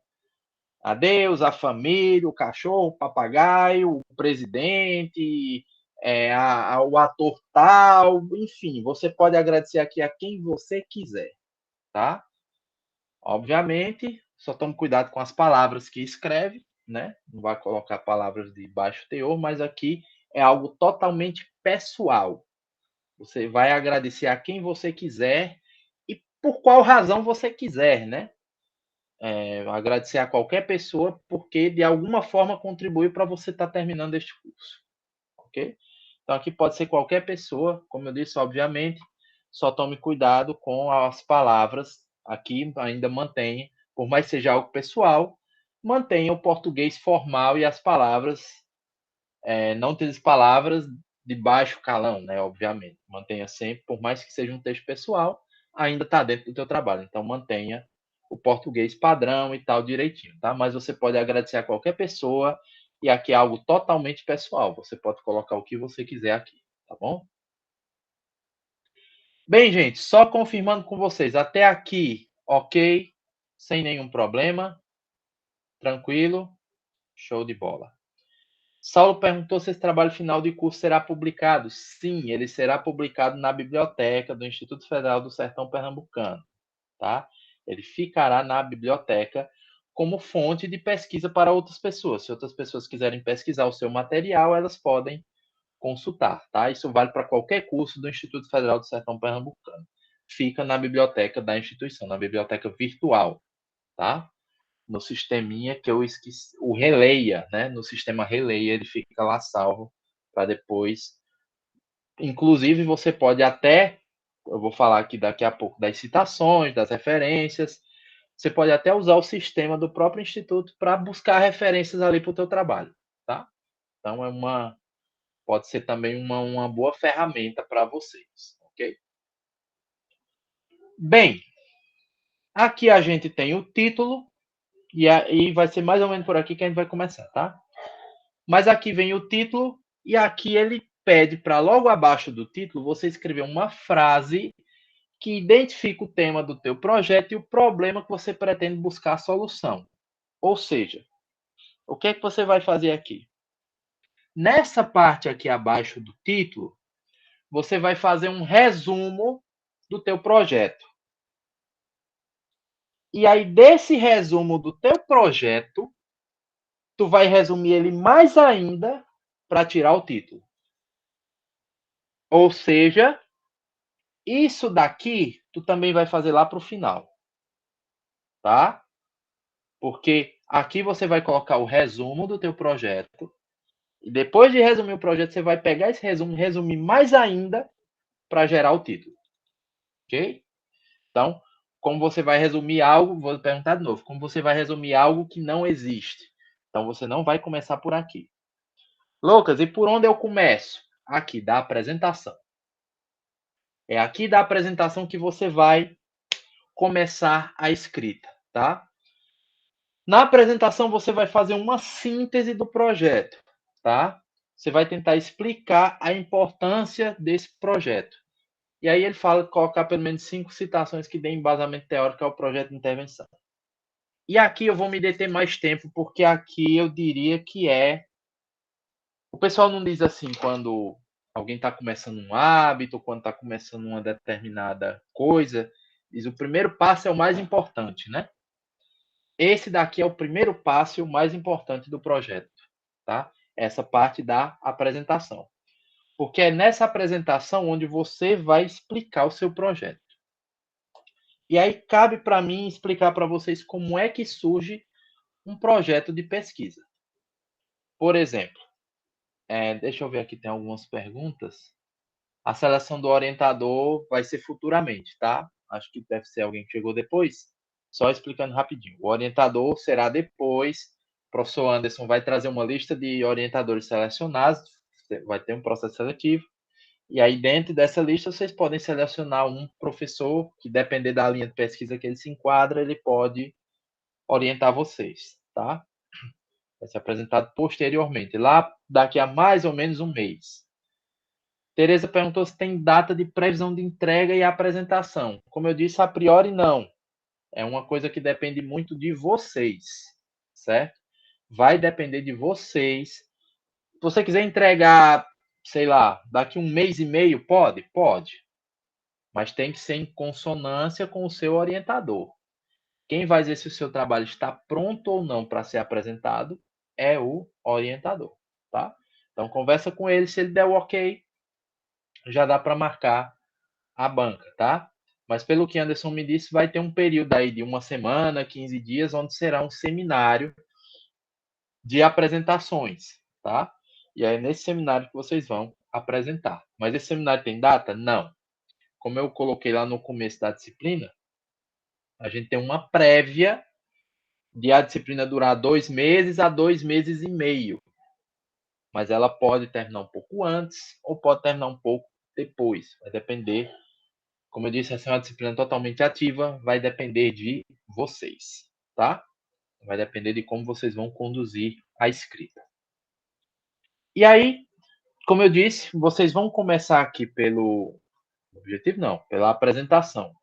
A: Adeus, a família, o cachorro, o papagaio, o presidente, o ator tal, enfim, você pode agradecer aqui a quem você quiser, tá? Obviamente, só tome cuidado com as palavras que escreve, né? Não vai colocar palavras de baixo teor, mas aqui é algo totalmente pessoal. Você vai agradecer a quem você quiser e por qual razão você quiser, né? Agradecer a qualquer pessoa porque de alguma forma contribuiu para você estar terminando este curso, ok? Então aqui pode ser qualquer pessoa, como eu disse, obviamente, só tome cuidado com as palavras. Aqui ainda mantenha, por mais que seja algo pessoal, mantenha o português formal e as palavras, não utilize palavras de baixo calão, né? Obviamente, mantenha sempre, por mais que seja um texto pessoal, ainda está dentro do teu trabalho. Então mantenha o português padrão e tal direitinho, tá? Mas você pode agradecer a qualquer pessoa e aqui é algo totalmente pessoal. Você pode colocar o que você quiser aqui, tá bom? Bem, gente, só confirmando com vocês, até aqui, ok? Sem nenhum problema? Tranquilo? Show de bola. Saulo perguntou se esse trabalho final de curso será publicado. Sim, ele será publicado na biblioteca do Instituto Federal do Sertão Pernambucano, tá? Ele ficará na biblioteca como fonte de pesquisa para outras pessoas. Se outras pessoas quiserem pesquisar o seu material, elas podem consultar, tá? Isso vale para qualquer curso do Instituto Federal do Sertão Pernambucano. Fica na biblioteca da instituição, na biblioteca virtual, tá? No sisteminha que eu esqueci, o Releia, né? No sistema Releia ele fica lá salvo para depois. Inclusive você pode até, eu vou falar aqui daqui a pouco das citações, das referências. Você pode até usar o sistema do próprio instituto para buscar referências ali para o teu trabalho, tá? Então pode ser também uma boa ferramenta para vocês, ok? Bem, aqui a gente tem o título e aí vai ser mais ou menos por aqui que a gente vai começar, tá? Mas aqui vem o título e aqui ele pede para logo abaixo do título você escrever uma frase que identifica o tema do teu projeto e o problema que você pretende buscar a solução. Ou seja, o que é que você vai fazer aqui? Nessa parte aqui abaixo do título, você vai fazer um resumo do teu projeto. E aí, desse resumo do teu projeto, tu vai resumir ele mais ainda para tirar o título. Ou seja, isso daqui, tu também vai fazer lá para o final. Tá? Porque aqui você vai colocar o resumo do teu projeto, e depois de resumir o projeto, você vai pegar esse resumo, resumir mais ainda para gerar o título. Ok? Então, como você vai resumir algo, vou perguntar de novo, como você vai resumir algo que não existe? Então, você não vai começar por aqui. Lucas, e por onde eu começo? Aqui, da apresentação. É aqui da apresentação que você vai começar a escrita, tá? Na apresentação, você vai fazer uma síntese do projeto, tá? Você vai tentar explicar a importância desse projeto. E aí ele fala colocar pelo menos 5 citações que deem embasamento teórico ao projeto de intervenção. E aqui eu vou me deter mais tempo, porque aqui eu diria que o pessoal não diz assim quando alguém está começando um hábito, quando está começando uma determinada coisa, diz o primeiro passo é o mais importante, né? Esse daqui é o primeiro passo e o mais importante do projeto, tá? Essa parte da apresentação. Porque é nessa apresentação onde você vai explicar o seu projeto. E aí cabe para mim explicar para vocês como é que surge um projeto de pesquisa. Por exemplo, deixa eu ver aqui, tem algumas perguntas. A seleção do orientador vai ser futuramente, tá? Acho que deve ser alguém que chegou depois. Só explicando rapidinho. O orientador será depois. O professor Anderson vai trazer uma lista de orientadores selecionados. Vai ter um processo seletivo. E aí, dentro dessa lista, vocês podem selecionar um professor que, depender da linha de pesquisa que ele se enquadra, ele pode orientar vocês, tá? Vai ser apresentado posteriormente, lá daqui a mais ou menos um mês. Tereza perguntou se tem data de previsão de entrega e apresentação. Como eu disse, a priori não. É uma coisa que depende muito de vocês, certo? Vai depender de vocês. Se você quiser entregar, sei lá, daqui um mês e meio, pode? Pode. Mas tem que ser em consonância com o seu orientador. Quem vai dizer se o seu trabalho está pronto ou não para ser apresentado é o orientador, tá? Então, conversa com ele, se ele der o ok, já dá para marcar a banca, tá? Mas pelo que Anderson me disse, vai ter um período aí de uma semana, 15 dias, onde será um seminário de apresentações, tá? E aí, nesse seminário que vocês vão apresentar. Mas esse seminário tem data? Não. Como eu coloquei lá no começo da disciplina, a gente tem uma prévia de a disciplina durar 2 meses a 2 meses e meio. Mas ela pode terminar um pouco antes ou pode terminar um pouco depois. Vai depender. Como eu disse, essa é uma disciplina totalmente ativa. Vai depender de vocês, tá? Vai depender de como vocês vão conduzir a escrita. E aí, como eu disse, vocês vão começar aqui pelo objetivo, não, pela apresentação.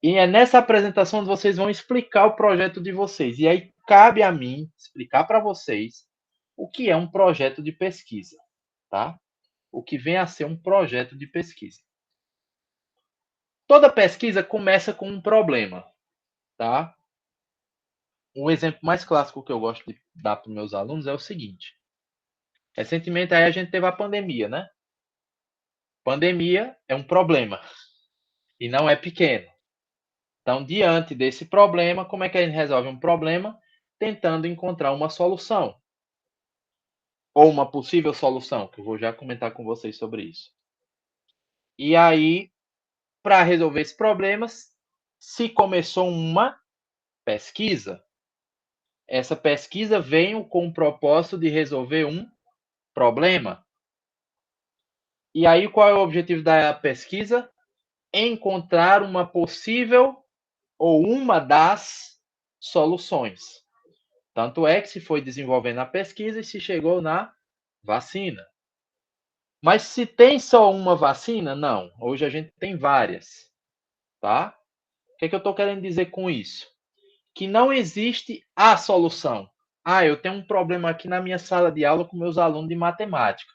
A: E é nessa apresentação que vocês vão explicar o projeto de vocês. E aí cabe a mim explicar para vocês o que é um projeto de pesquisa, tá? O que vem a ser um projeto de pesquisa. Toda pesquisa começa com um problema, tá? Um exemplo mais clássico que eu gosto de dar para os meus alunos é o seguinte. Recentemente aí a gente teve a pandemia, né? Pandemia é um problema e não é pequeno. Então, diante desse problema, como é que a gente resolve um problema? Tentando encontrar uma solução. Ou uma possível solução, que eu vou já comentar com vocês sobre isso. E aí, para resolver esses problemas, se começou uma pesquisa, essa pesquisa veio com o propósito de resolver um problema. E aí, qual é o objetivo da pesquisa? Encontrar uma possível ou uma das soluções. Tanto é que se foi desenvolvendo a pesquisa e se chegou na vacina. Mas se tem só uma vacina, não. Hoje a gente tem várias, tá? O que eu estou querendo dizer com isso? Que não existe a solução. Ah, eu tenho um problema aqui na minha sala de aula com meus alunos de matemática.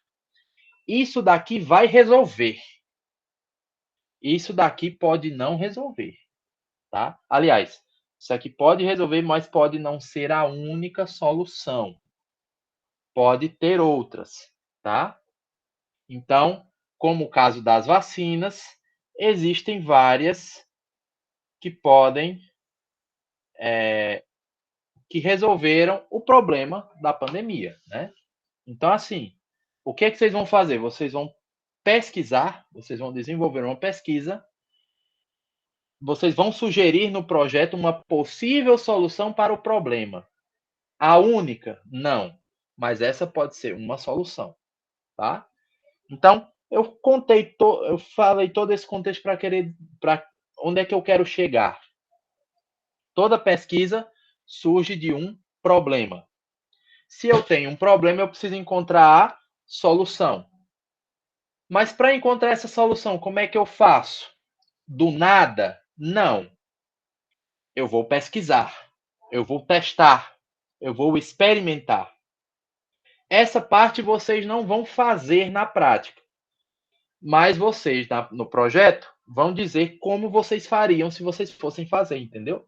A: Isso daqui vai resolver. Isso daqui pode não resolver, tá? Aliás, isso aqui pode resolver, mas pode não ser a única solução. Pode ter outras, tá? Então, como o caso das vacinas, existem várias que podem que resolveram o problema da pandemia, né? Então, assim, o que é que vocês vão fazer? Vocês vão pesquisar, vocês vão desenvolver uma pesquisa, vocês vão sugerir no projeto uma possível solução para o problema. A única? Não. Mas essa pode ser uma solução, tá? Então, eu falei todo esse contexto para onde é que eu quero chegar. Toda pesquisa surge de um problema. Se eu tenho um problema, eu preciso encontrar a solução. Mas para encontrar essa solução, como é que eu faço? Do nada? Não. Eu vou pesquisar, eu vou testar, eu vou experimentar. Essa parte vocês não vão fazer na prática, mas vocês no projeto vão dizer como vocês fariam se vocês fossem fazer, entendeu?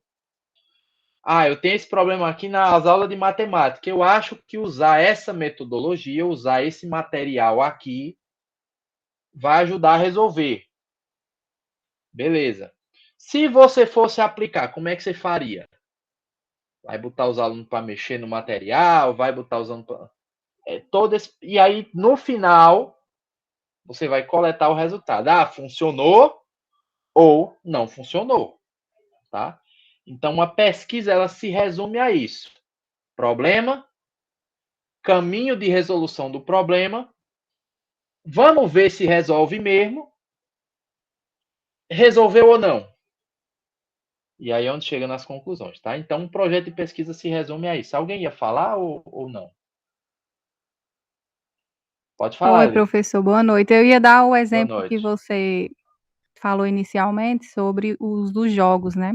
A: Ah, eu tenho esse problema aqui nas aulas de matemática. Eu acho que usar essa metodologia, usar esse material aqui, vai ajudar a resolver. Beleza. Se você fosse aplicar, como é que você faria? Vai botar os alunos para mexer no material, vai botar os alunos para... E aí, no final, você vai coletar o resultado. Ah, funcionou ou não funcionou, tá? Então, uma pesquisa, ela se resume a isso. Problema, caminho de resolução do problema, vamos ver se resolve mesmo, resolveu ou não. E aí é onde chega nas conclusões, tá? Então, um projeto de pesquisa se resume a isso. Alguém ia falar ou não? Pode falar,
D: Oi,
A: Eli.
D: professor, boa noite. Eu ia dar o
A: Boa
D: exemplo que
A: noite.
D: você falou inicialmente sobre os dos jogos, né?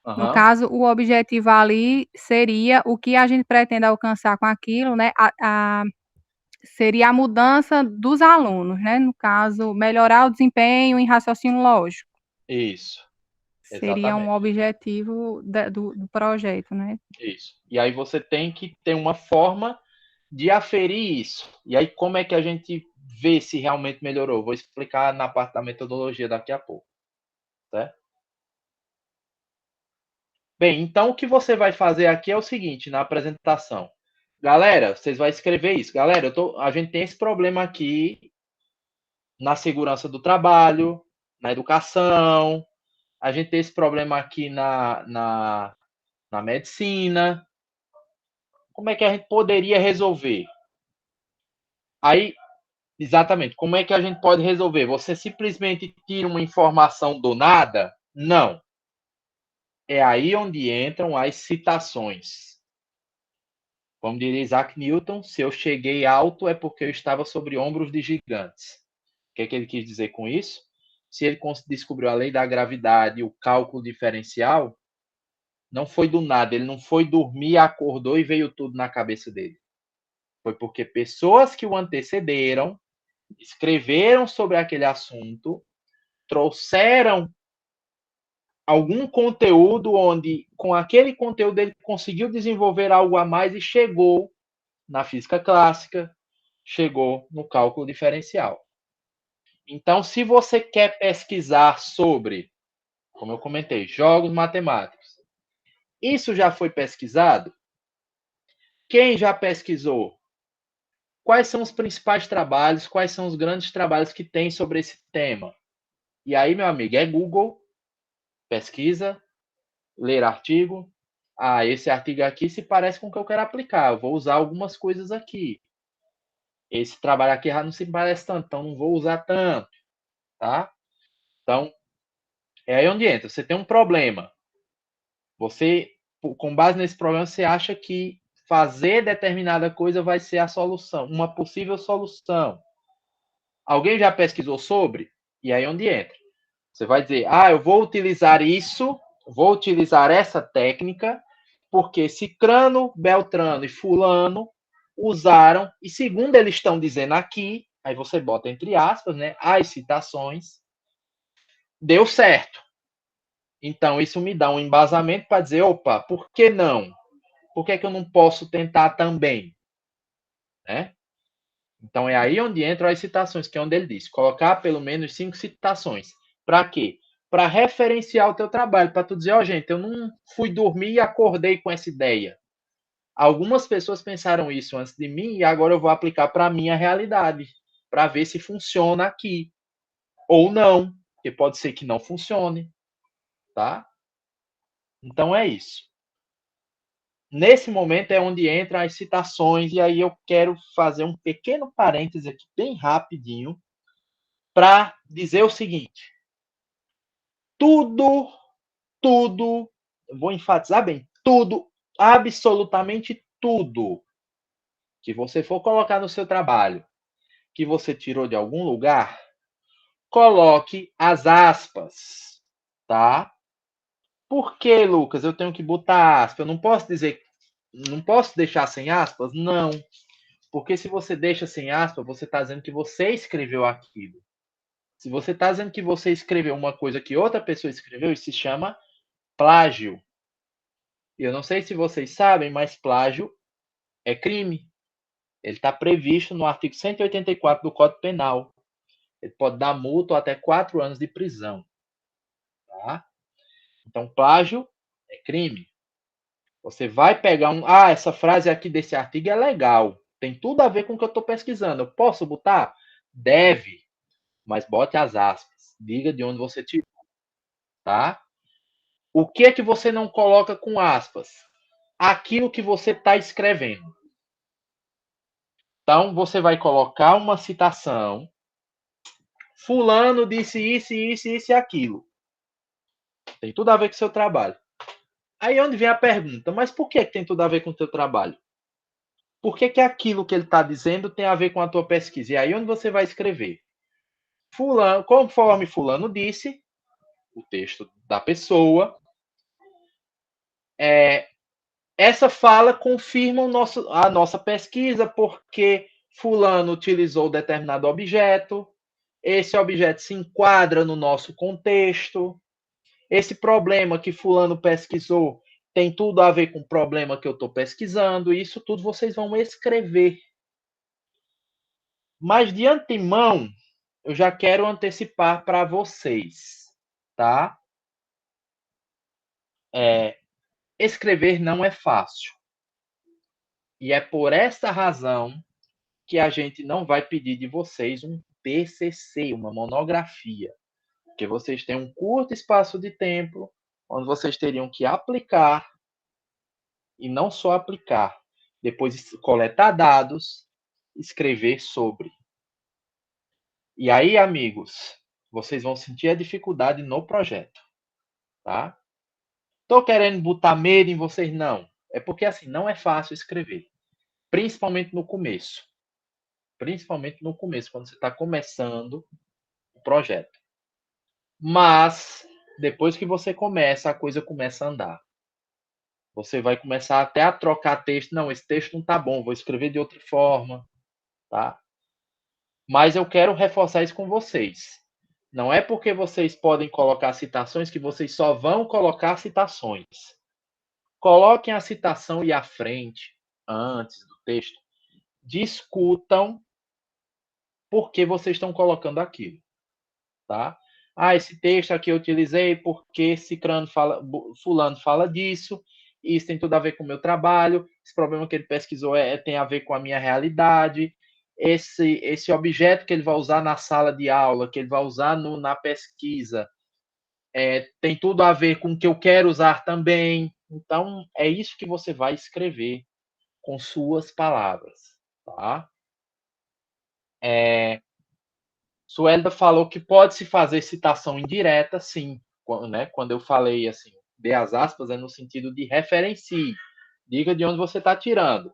D: No
A: Aham.
D: caso, o objetivo ali seria o que a gente pretende alcançar com aquilo, né? Seria a mudança dos alunos, né? No caso, melhorar o desempenho em raciocínio lógico.
A: Isso,
D: Seria um
A: exatamente.
D: objetivo do projeto, né?
A: Isso. E aí você tem que ter uma forma de aferir isso. E aí, como é que a gente vê se realmente melhorou? Vou explicar na parte da metodologia daqui a pouco. Certo? Bem, então o que você vai fazer aqui é o seguinte, na apresentação. Galera, vocês vão escrever isso. Galera, a gente tem esse problema aqui na segurança do trabalho, na educação, a gente tem esse problema aqui na medicina. Como é que a gente poderia resolver? Aí, exatamente, como é que a gente pode resolver? Você simplesmente tira uma informação do nada? Não. É aí onde entram as citações. Como diria Isaac Newton, se eu cheguei alto é porque eu estava sobre ombros de gigantes. O que é que ele quis dizer com isso? Se ele descobriu a lei da gravidade e o cálculo diferencial, não foi do nada, ele não foi dormir, acordou e veio tudo na cabeça dele. Foi porque pessoas que o antecederam escreveram sobre aquele assunto, trouxeram algum conteúdo onde, com aquele conteúdo, ele conseguiu desenvolver algo a mais e chegou na física clássica, chegou no cálculo diferencial. Então, se você quer pesquisar sobre, como eu comentei, jogos matemáticos, isso já foi pesquisado? Quem já pesquisou? Quais são os principais trabalhos? Quais são os grandes trabalhos que tem sobre esse tema? E aí, meu amigo, é Google, pesquisa, ler artigo. Ah, esse artigo aqui se parece com o que eu quero aplicar. Eu vou usar algumas coisas aqui. Esse trabalho aqui já não se parece tanto, então não vou usar tanto, tá? Então, é aí onde entra. Você tem um problema. Você, com base nesse problema, você acha que fazer determinada coisa vai ser a solução, uma possível solução. Alguém já pesquisou sobre? E aí onde entra. Você vai dizer, eu vou utilizar isso, vou utilizar essa técnica, porque Cicrano, Beltrano e Fulano usaram, e segundo eles estão dizendo aqui, aí você bota entre aspas, né, as citações, deu certo. Então, isso me dá um embasamento para dizer, opa, por que não? Por que eu não posso tentar também? Né? Então, é aí onde entram as citações, que é onde ele diz, colocar pelo menos 5 citações. Para quê? para referenciar o teu trabalho, para tu dizer, ó, gente, eu não fui dormir e acordei com essa ideia. Algumas pessoas pensaram isso antes de mim e agora eu vou aplicar para a minha realidade, para ver se funciona aqui. Ou não, porque pode ser que não funcione, tá? Então é isso. Nesse momento é onde entram as citações, e aí eu quero fazer um pequeno parêntese aqui, bem rapidinho, para dizer o seguinte: tudo, vou enfatizar bem, tudo, absolutamente tudo que você for colocar no seu trabalho, que você tirou de algum lugar, coloque as aspas, tá? Por que, Lucas, eu tenho que botar aspas? Eu não posso dizer, não posso deixar sem aspas? Não. Porque se você deixa sem aspas, você está dizendo que você escreveu aquilo. Se você está dizendo que você escreveu uma coisa que outra pessoa escreveu, isso se chama plágio. E eu não sei se vocês sabem, mas plágio é crime. Ele está previsto no artigo 184 do Código Penal. Ele pode dar multa ou até 4 anos de prisão. Tá? Então, plágio é crime. Você vai pegar essa frase aqui desse artigo é legal. Tem tudo a ver com o que eu estou pesquisando. Eu posso botar? Deve. Mas bote as aspas. Diga de onde você tirou. Tá? O que é que você não coloca com aspas? Aquilo que você está escrevendo. Então, você vai colocar uma citação. Fulano disse isso, isso, isso e aquilo. Tem tudo a ver com o seu trabalho. Aí onde vem a pergunta, mas por que tem tudo a ver com o teu trabalho? Por que aquilo que ele está dizendo tem a ver com a tua pesquisa? E aí onde você vai escrever? Fulano, conforme fulano disse, o texto da pessoa, essa fala confirma a nossa pesquisa, porque fulano utilizou determinado objeto, esse objeto se enquadra no nosso contexto, esse problema que fulano pesquisou tem tudo a ver com o problema que eu estou pesquisando, e isso tudo vocês vão escrever. Mas de antemão, eu já quero antecipar para vocês, tá? Escrever não é fácil. E é por essa razão que a gente não vai pedir de vocês um TCC, uma monografia, porque vocês têm um curto espaço de tempo onde vocês teriam que aplicar, e não só aplicar, depois coletar dados, escrever sobre. E aí, amigos, vocês vão sentir a dificuldade no projeto, tá? Tô querendo botar medo em vocês? Não. É porque, assim, não é fácil escrever. Principalmente no começo. Principalmente no começo, quando você está começando o projeto. Mas, depois que você começa, a coisa começa a andar. Você vai começar até a trocar texto. Não, esse texto não tá bom, vou escrever de outra forma, tá? Mas eu quero reforçar isso com vocês. Não é porque vocês podem colocar citações que vocês só vão colocar citações. Coloquem a citação e à frente, antes do texto. Discutam por que vocês estão colocando aquilo, tá? Esse texto aqui eu utilizei porque fulano fala disso, isso tem tudo a ver com o meu trabalho, esse problema que ele pesquisou tem a ver com a minha realidade, esse objeto que ele vai usar na sala de aula, que ele vai usar na pesquisa, tem tudo a ver com o que eu quero usar também. Então, é isso que você vai escrever com suas palavras, tá? Suelda falou que pode-se fazer citação indireta, sim. Quando eu falei assim, dê as aspas, é no sentido de referencie. Diga de onde você está tirando.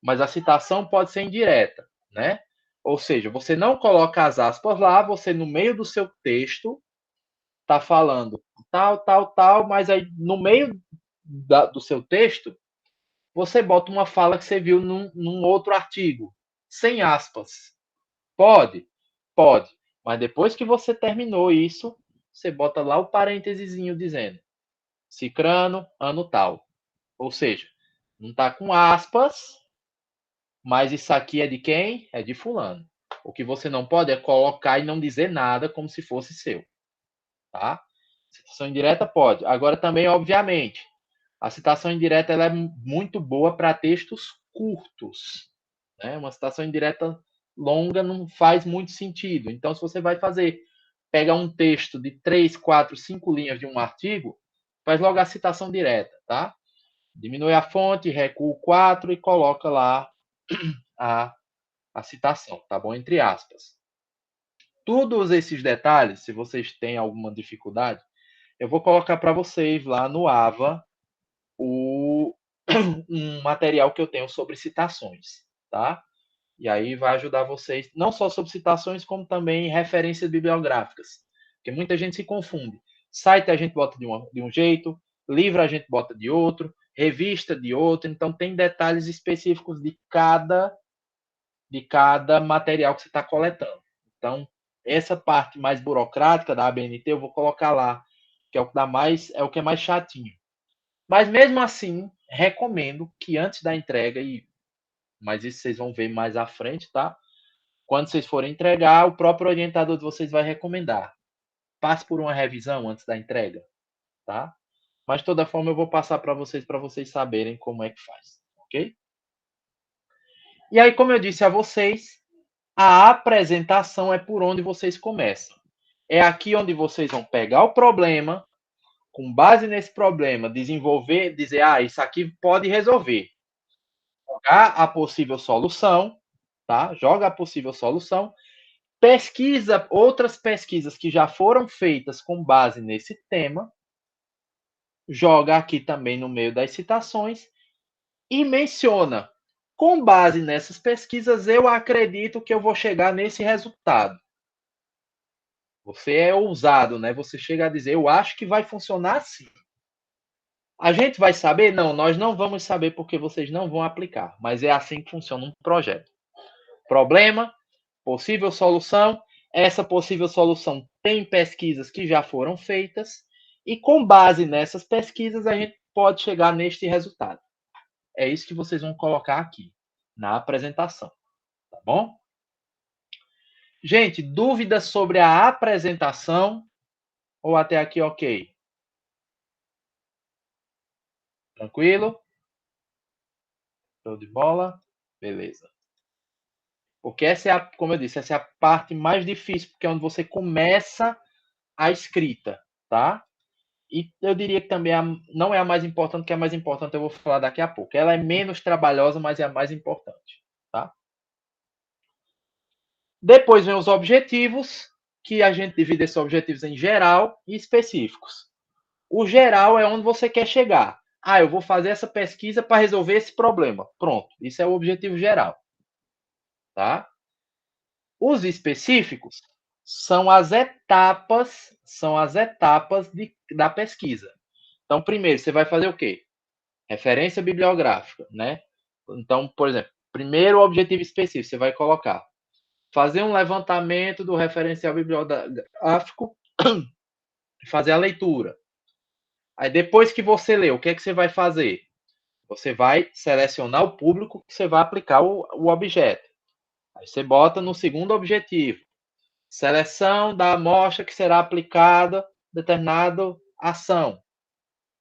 A: Mas a citação pode ser indireta, né? Ou seja, você não coloca as aspas lá, você no meio do seu texto está falando tal, mas aí no meio do seu texto, você bota uma fala que você viu num outro artigo, sem aspas. Pode? Pode. Mas depois que você terminou isso, você bota lá o parênteses dizendo Cicrano, ano tal. Ou seja, não está com aspas, mas isso aqui é de quem? É de fulano. O que você não pode é colocar e não dizer nada como se fosse seu. Tá? Citação indireta pode. Agora também, obviamente, a citação indireta ela é muito boa para textos curtos, né? Uma citação indireta longa não faz muito sentido. Então, se você vai pegar um texto de 3, 4, 5 linhas de um artigo, faz logo a citação direta, tá? Diminui a fonte, recua 4 e coloca lá a citação, tá bom? Entre aspas. Todos esses detalhes, se vocês têm alguma dificuldade, eu vou colocar para vocês lá no AVA um material que eu tenho sobre citações, tá? E aí vai ajudar vocês, não só sobre citações, como também referências bibliográficas. Porque muita gente se confunde. Site a gente bota de um jeito, livro a gente bota de outro, revista de outro. Então, tem detalhes específicos de cada material que você está coletando. Então, essa parte mais burocrática da ABNT eu vou colocar lá, que é o que é mais chatinho. Mas mesmo assim, recomendo que antes da entrega, mas isso vocês vão ver mais à frente, tá? Quando vocês forem entregar, o próprio orientador de vocês vai recomendar. Passe por uma revisão antes da entrega, tá? Mas de toda forma eu vou passar para vocês saberem como é que faz, ok? E aí, como eu disse a vocês, a apresentação é por onde vocês começam. É aqui onde vocês vão pegar o problema, com base nesse problema, desenvolver, dizer, isso aqui pode resolver. Jogar a possível solução, tá? Joga a possível solução, pesquisa outras pesquisas que já foram feitas com base nesse tema, joga aqui também no meio das citações e menciona, com base nessas pesquisas, eu acredito que eu vou chegar nesse resultado. Você é ousado, né? Você chega a dizer, eu acho que vai funcionar assim. A gente vai saber? Não, nós não vamos saber porque vocês não vão aplicar, mas é assim que funciona um projeto. Problema, possível solução, essa possível solução tem pesquisas que já foram feitas e com base nessas pesquisas a gente pode chegar neste resultado. É isso que vocês vão colocar aqui na apresentação, tá bom? Gente, dúvidas sobre a apresentação ou até aqui ok? Tranquilo? Show de bola? Beleza. Porque essa é como eu disse, essa é a parte mais difícil, porque é onde você começa a escrita, tá? E eu diria que também não é a mais importante, que é a mais importante eu vou falar daqui a pouco. Ela é menos trabalhosa, mas é a mais importante, tá? Depois vem os objetivos, que a gente divide esses objetivos em geral e específicos. O geral é onde você quer chegar. Eu vou fazer essa pesquisa para resolver esse problema. Pronto, isso é o objetivo geral, tá? Os específicos são as etapas da pesquisa. Então, primeiro, você vai fazer o quê? Referência bibliográfica, né? Então, por exemplo, primeiro objetivo específico, você vai colocar fazer um levantamento do referencial bibliográfico e fazer a leitura. Aí, depois que você lê, o que é que você vai fazer? Você vai selecionar o público que você vai aplicar o objeto. Aí você bota no segundo objetivo. Seleção da amostra que será aplicada determinada ação.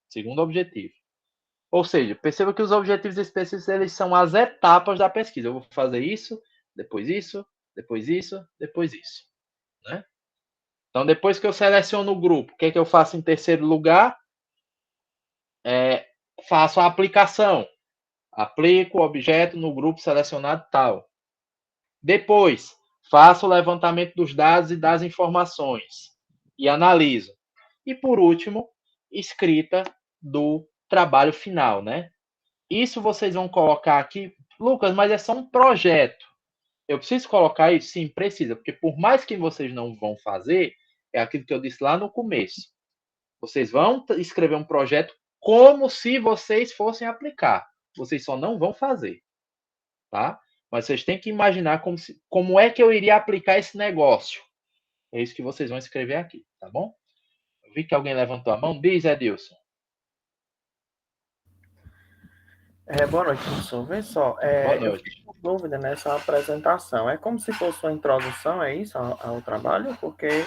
A: Segundo objetivo. Ou seja, perceba que os objetivos específicos eles são as etapas da pesquisa. Eu vou fazer isso, depois isso, depois isso, depois isso. Né? Então, depois que eu seleciono o grupo, o que é que eu faço em terceiro lugar? Faço a aplicação. Aplico o objeto no grupo selecionado tal. Depois, faço o levantamento dos dados e das informações e analiso. E, por último, escrita do trabalho final, né? Isso vocês vão colocar aqui. Lucas, mas é só um projeto. Eu preciso colocar isso? Sim, precisa, porque por mais que vocês não vão fazer, é aquilo que eu disse lá no começo. Vocês vão escrever um projeto como se vocês fossem aplicar. Vocês só não vão fazer, tá? Mas vocês têm que imaginar como é que eu iria aplicar esse negócio. É isso que vocês vão escrever aqui, tá bom? Eu vi que alguém levantou a mão. Diz, Edilson.
E: Boa noite, professor. Vê só,
A: Boa noite.
E: dúvida nessa apresentação. É como se fosse uma introdução, é isso, ao trabalho? Porque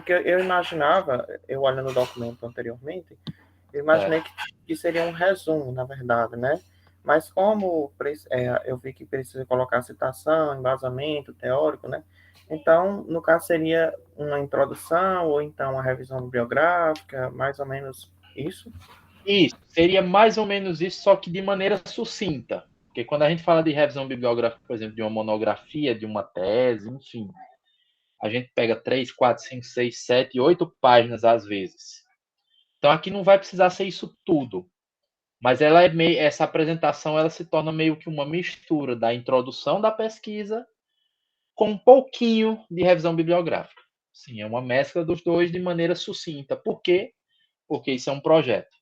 E: eu imaginava, eu olhando o documento anteriormente, eu imaginei que seria um resumo, na verdade, né? Mas como eu vi que precisa colocar citação, embasamento teórico, né? Então, no caso, seria uma introdução ou então uma revisão bibliográfica, mais ou menos isso?
A: Isso, seria mais ou menos isso, só que de maneira sucinta. Porque quando a gente fala de revisão bibliográfica, por exemplo, de uma monografia, de uma tese, enfim, a gente pega 3, 4, 5, 6, 7, 8 páginas às vezes. Então aqui não vai precisar ser isso tudo. Mas ela é meio, essa apresentação ela se torna meio que uma mistura da introdução da pesquisa com um pouquinho de revisão bibliográfica. Sim, é uma mescla dos dois de maneira sucinta. Por quê? Porque isso é um projeto.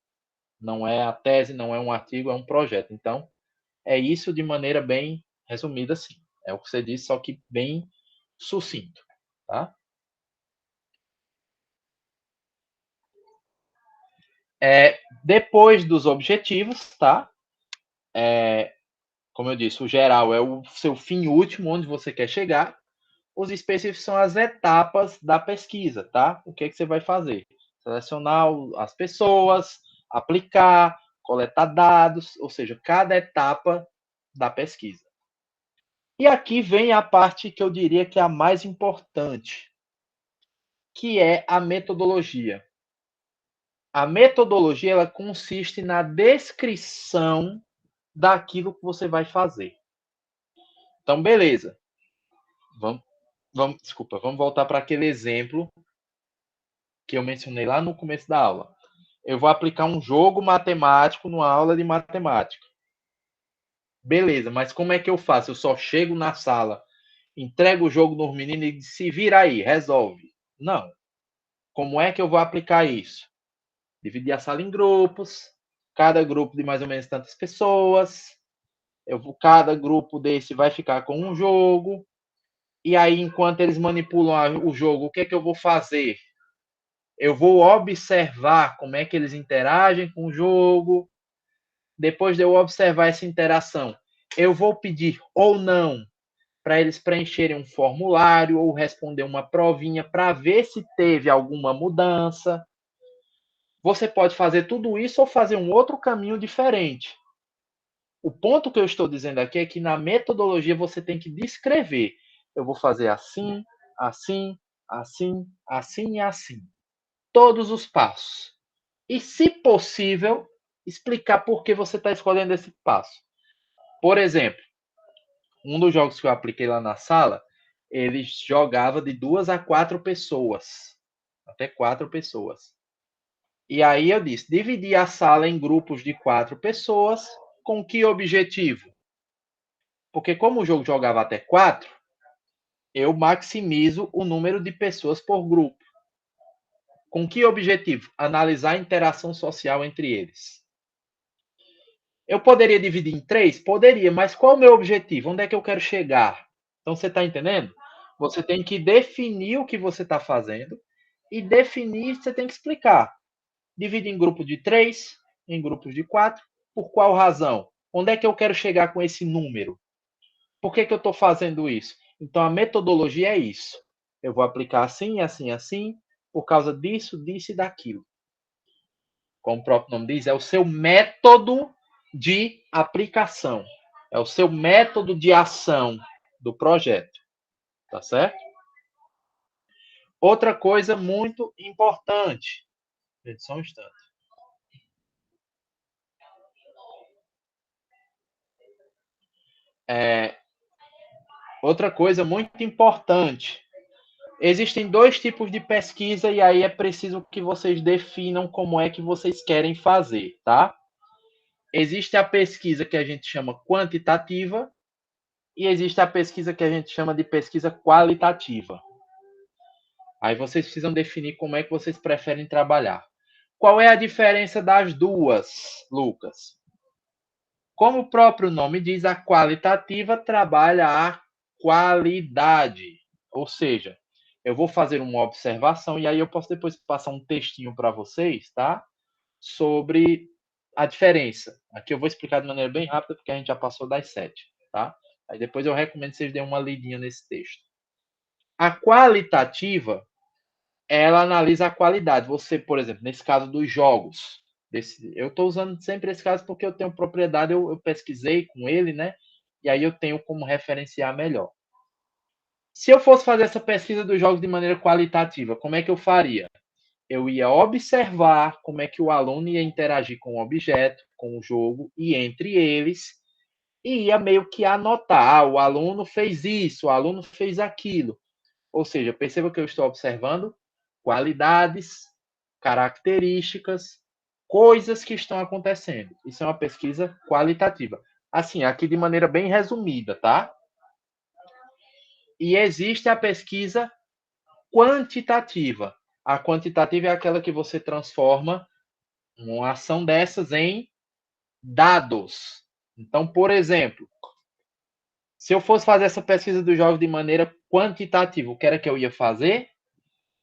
A: Não é a tese, não é um artigo, é um projeto. Então, é isso de maneira bem resumida, sim. É o que você disse, só que bem sucinto, tá? Depois dos objetivos, tá? Como eu disse, o geral é o seu fim último, onde você quer chegar. Os específicos são as etapas da pesquisa, tá? O que é que você vai fazer? Selecionar as pessoas, aplicar, coletar dados, ou seja, cada etapa da pesquisa. E aqui vem a parte que eu diria que é a mais importante, que é a metodologia. A metodologia ela consiste na descrição daquilo que você vai fazer. Então, beleza. Vamos voltar para aquele exemplo que eu mencionei lá no começo da aula. Eu vou aplicar um jogo matemático numa aula de matemática. Beleza, mas como é que eu faço? Eu só chego na sala, entrego o jogo nos meninos e se vira aí, resolve. Não. Como é que eu vou aplicar isso? Dividir a sala em grupos, cada grupo de mais ou menos tantas pessoas. Cada grupo desse vai ficar com um jogo. E aí, enquanto eles manipulam o jogo, o que é que eu vou fazer? Eu vou observar como é que eles interagem com o jogo. Depois de eu observar essa interação, eu vou pedir ou não para eles preencherem um formulário ou responder uma provinha para ver se teve alguma mudança. Você pode fazer tudo isso ou fazer um outro caminho diferente. O ponto que eu estou dizendo aqui é que na metodologia você tem que descrever. Eu vou fazer assim, assim, assim, assim e assim. Todos os passos. E, se possível, explicar por que você está escolhendo esse passo. Por exemplo, um dos jogos que eu apliquei lá na sala, ele jogava de 2 a 4 pessoas. Até 4 pessoas. E aí eu disse, dividir a sala em grupos de 4 pessoas, com que objetivo? Porque como o jogo jogava até 4, eu maximizo o número de pessoas por grupo. Com que objetivo? Analisar a interação social entre eles. Eu poderia dividir em 3? Poderia, mas qual é o meu objetivo? Onde é que eu quero chegar? Então, você está entendendo? Você tem que definir o que você está fazendo e definir, você tem que explicar. Divide em grupos de 3, em grupos de 4. Por qual razão? Onde é que eu quero chegar com esse número? Por que eu estou fazendo isso? Então, a metodologia é isso. Eu vou aplicar assim, assim, assim, por causa disso, disso e daquilo. Como o próprio nome diz, é o seu método de aplicação. É o seu método de ação do projeto. Tá certo? Outra coisa muito importante. Só um instante. Outra coisa muito importante. Existem 2 tipos de pesquisa e aí é preciso que vocês definam como é que vocês querem fazer, tá? Existe a pesquisa que a gente chama quantitativa e existe a pesquisa que a gente chama de pesquisa qualitativa. Aí vocês precisam definir como é que vocês preferem trabalhar. Qual é a diferença das duas, Lucas? Como o próprio nome diz, a qualitativa trabalha a qualidade. Ou seja, eu vou fazer uma observação e aí eu posso depois passar um textinho para vocês, tá? Sobre a diferença. Aqui eu vou explicar de maneira bem rápida, porque a gente já passou das 7, tá? Aí depois eu recomendo que vocês deem uma lidinha nesse texto. A qualitativa, ela analisa a qualidade. Você, por exemplo, nesse caso dos jogos, eu estou usando sempre esse caso porque eu tenho propriedade, eu pesquisei com ele, né? E aí eu tenho como referenciar melhor. Se eu fosse fazer essa pesquisa dos jogos de maneira qualitativa, como é que eu faria? Eu ia observar como é que o aluno ia interagir com o objeto, com o jogo e entre eles, e ia meio que anotar, o aluno fez isso, o aluno fez aquilo. Ou seja, perceba que eu estou observando qualidades, características, coisas que estão acontecendo. Isso é uma pesquisa qualitativa. Assim, aqui de maneira bem resumida, tá? E existe a pesquisa quantitativa. A quantitativa é aquela que você transforma uma ação dessas em dados. Então, por exemplo, se eu fosse fazer essa pesquisa dos jogos de maneira quantitativa, o que era que eu ia fazer?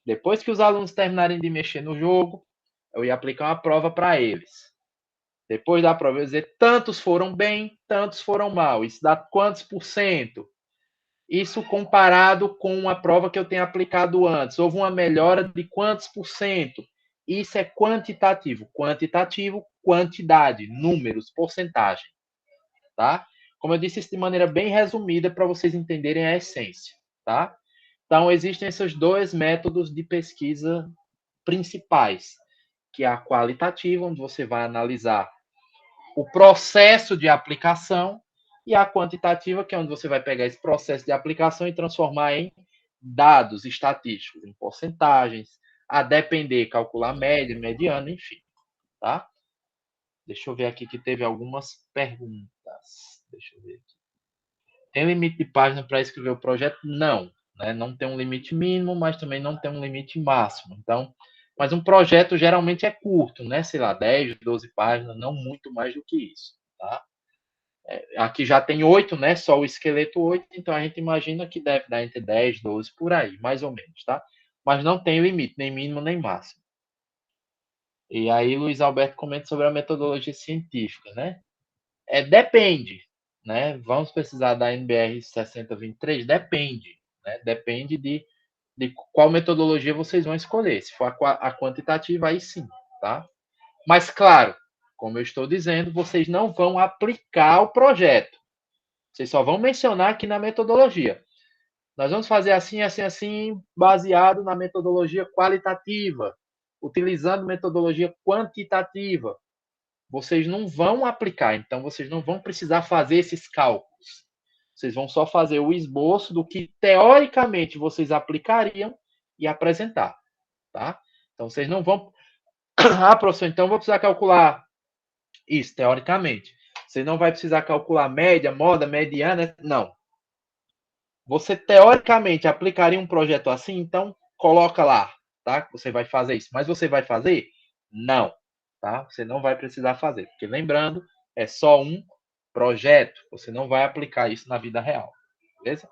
A: Depois que os alunos terminarem de mexer no jogo, eu ia aplicar uma prova para eles. Depois da prova, eu ia dizer tantos foram bem, tantos foram mal. Isso dá quantos por cento? Isso comparado com a prova que eu tenho aplicado antes. Houve uma melhora de quantos por cento? Isso é quantitativo. Quantitativo, quantidade, números, porcentagem. Tá? Como eu disse, isso de maneira bem resumida para vocês entenderem a essência. Tá? Então, existem esses dois métodos de pesquisa principais, que é a qualitativa, onde você vai analisar o processo de aplicação, e a quantitativa, que é onde você vai pegar esse processo de aplicação e transformar em dados estatísticos, em porcentagens, a depender, calcular média, mediana, enfim. Tá? Deixa eu ver aqui que teve algumas perguntas. Deixa eu ver aqui. Tem limite de página para escrever o projeto? Não. Né? Não tem um limite mínimo, mas também não tem um limite máximo. Então, mas um projeto geralmente é curto, né? Sei lá, 10, 12 páginas, não muito mais do que isso. Tá? Aqui já tem 8, né? Só o esqueleto 8, então a gente imagina que deve dar entre 10, 12 por aí, mais ou menos, tá? Mas não tem limite, nem mínimo nem máximo. E aí Luiz Alberto comenta sobre a metodologia científica, né? Depende, né? Vamos precisar da NBR 6023? Depende, né? Depende de qual metodologia vocês vão escolher. Se for a quantitativa, aí sim, tá? Mas, claro, como eu estou dizendo, vocês não vão aplicar o projeto. Vocês só vão mencionar aqui na metodologia. Nós vamos fazer assim, assim, assim, baseado na metodologia qualitativa, utilizando metodologia quantitativa. Vocês não vão aplicar, então vocês não vão precisar fazer esses cálculos. Vocês vão só fazer o esboço do que teoricamente vocês aplicariam e apresentar, tá? Então vocês não vão professor, então eu vou precisar calcular isso teoricamente. Você não vai precisar calcular média, moda, mediana, não. Você teoricamente aplicaria um projeto assim, então coloca lá, tá? Você vai fazer isso. Mas você vai fazer? Não, tá? Você não vai precisar fazer, porque lembrando, é só um projeto. Você não vai aplicar isso na vida real, beleza?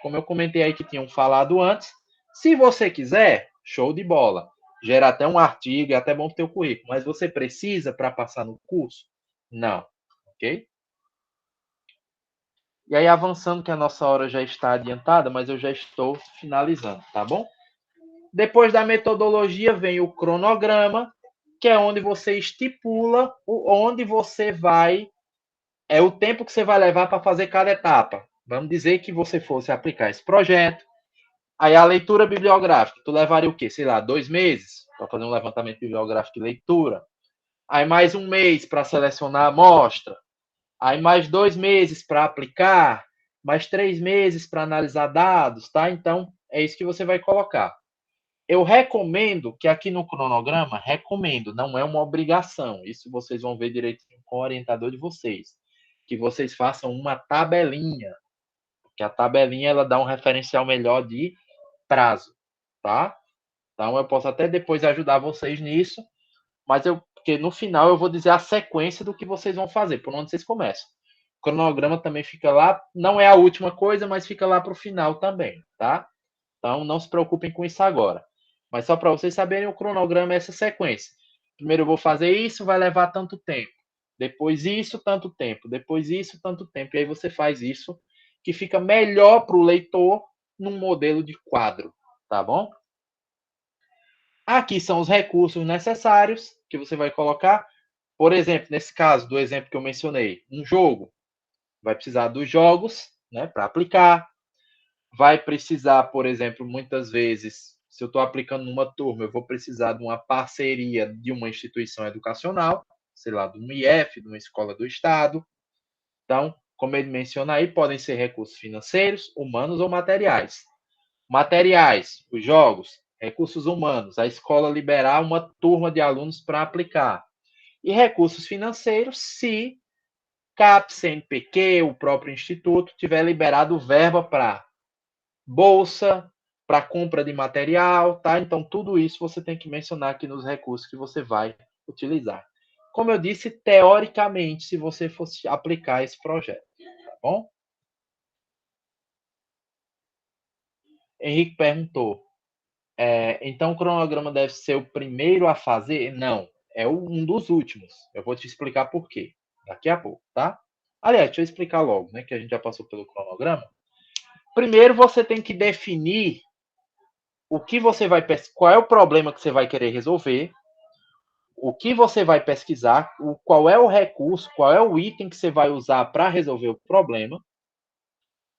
A: Como eu comentei aí que tinham falado antes, se você quiser, show de bola. Gera até um artigo, é até bom ter o currículo, mas você precisa para passar no curso? Não, ok? E aí, avançando, que a nossa hora já está adiantada, mas eu já estou finalizando, tá bom? Depois da metodologia vem o cronograma, que é onde você estipula onde você vai, é o tempo que você vai levar para fazer cada etapa. Vamos dizer que você fosse aplicar esse projeto, aí a leitura bibliográfica, tu levaria o quê? Sei lá, 2 meses para fazer um levantamento bibliográfico de leitura. Aí mais 1 mês para selecionar a amostra. Aí mais 2 meses para aplicar, mais 3 meses para analisar dados, tá? Então, é isso que você vai colocar. Eu recomendo que aqui no cronograma, recomendo, não é uma obrigação. Isso vocês vão ver direitinho com o orientador de vocês. Que vocês façam uma tabelinha. Porque a tabelinha, ela dá um referencial melhor de prazo, tá? Então, eu posso até depois ajudar vocês nisso, mas porque no final eu vou dizer a sequência do que vocês vão fazer, por onde vocês começam. O cronograma também fica lá, não é a última coisa, mas fica lá para o final também, tá? Então, não se preocupem com isso agora. Mas só para vocês saberem, o cronograma é essa sequência. Primeiro eu vou fazer isso, vai levar tanto tempo. Depois isso, tanto tempo. Depois isso, tanto tempo. E aí você faz isso que fica melhor para o leitor num modelo de quadro, tá bom? Aqui são os recursos necessários que você vai colocar. Por exemplo, nesse caso, do exemplo que eu mencionei, um jogo. Vai precisar dos jogos, né, para aplicar. Vai precisar, por exemplo, muitas vezes, se eu estou aplicando numa turma, eu vou precisar de uma parceria de uma instituição educacional, sei lá, de um IF, de uma escola do Estado. Então, como ele menciona aí, podem ser recursos financeiros, humanos ou materiais. Materiais, os jogos, recursos humanos, a escola liberar uma turma de alunos para aplicar. E recursos financeiros, se CAP, CNPq, o próprio instituto, tiver liberado verba para bolsa, para compra de material, tá? Então, tudo isso você tem que mencionar aqui nos recursos que você vai utilizar. Como eu disse, teoricamente, se você fosse aplicar esse projeto, tá bom? Henrique perguntou, então o cronograma deve ser o primeiro a fazer? Não, é um dos últimos. Eu vou te explicar por quê, daqui a pouco, tá? Aliás, deixa eu explicar logo, né, que a gente já passou pelo cronograma. Primeiro, você tem que definir o que você vai qual é o problema que você vai querer resolver, o que você vai pesquisar, qual é o recurso, qual é o item que você vai usar para resolver o problema.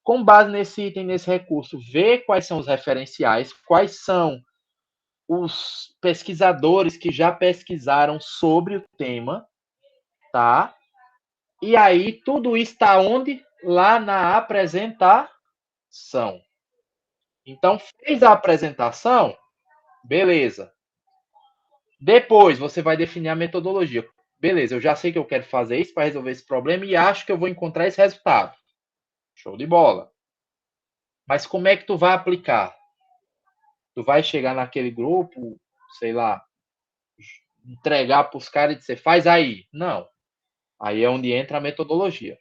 A: Com base nesse item, nesse recurso, ver quais são os referenciais, quais são os pesquisadores que já pesquisaram sobre o tema, tá? E aí, tudo isso está onde? Lá na apresentação. Então, fez a apresentação, beleza. Depois, você vai definir a metodologia. Beleza, eu já sei que eu quero fazer isso para resolver esse problema e acho que eu vou encontrar esse resultado. Show de bola. Mas como é que tu vai aplicar? Tu vai chegar naquele grupo, sei lá, entregar para os caras e dizer, faz aí. Não. Aí é onde entra a metodologia.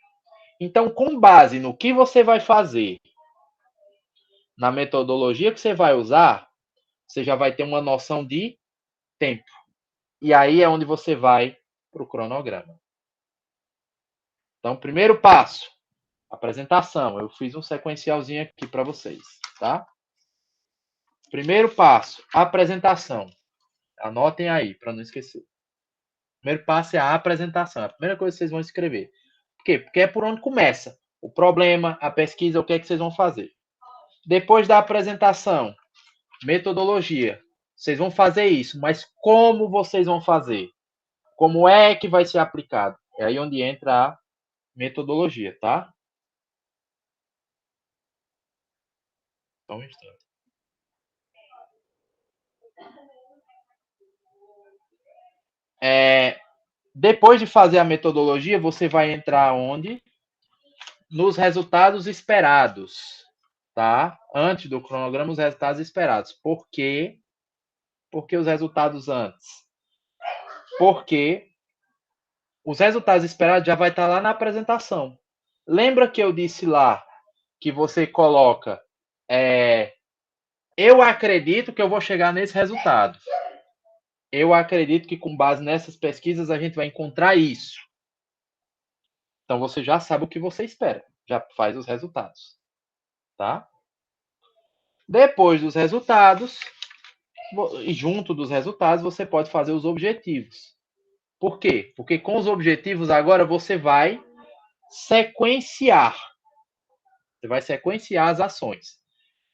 A: Então, com base no que você vai fazer, na metodologia que você vai usar, você já vai ter uma noção de tempo. E aí é onde você vai para o cronograma. Então, primeiro passo, apresentação. Eu fiz um sequencialzinho aqui para vocês, tá? Primeiro passo, apresentação. Anotem aí, para não esquecer. Primeiro passo é a apresentação. É a primeira coisa que vocês vão escrever. Por quê? Porque é por onde começa. O problema, a pesquisa, o que é que vocês vão fazer. Depois da apresentação, metodologia. Vocês vão fazer isso, mas como vocês vão fazer? Como é que vai ser aplicado? É aí onde entra a metodologia, tá? Só um instante. Depois de fazer a metodologia, você vai entrar onde? Nos resultados esperados, tá? Antes do cronograma, os resultados esperados. Por quê? Por que os resultados antes? Porque os resultados esperados já vai estar lá na apresentação. Lembra que eu disse lá que você coloca eu acredito que eu vou chegar nesse resultado. Eu acredito que com base nessas pesquisas a gente vai encontrar isso. Então você já sabe o que você espera, já faz os resultados, tá? Depois dos resultados, e junto dos resultados, você pode fazer os objetivos. Por quê? Porque com os objetivos agora você vai sequenciar. Você vai sequenciar as ações.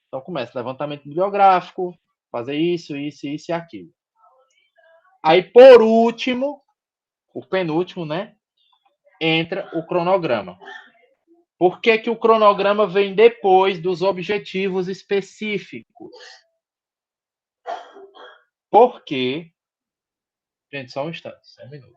A: Então começa levantamento bibliográfico, fazer isso, isso, isso e aquilo. Aí por último, o penúltimo, né? Entra o cronograma. Por que que o cronograma vem depois dos objetivos específicos? Porque... Gente, só um instante, só um minuto.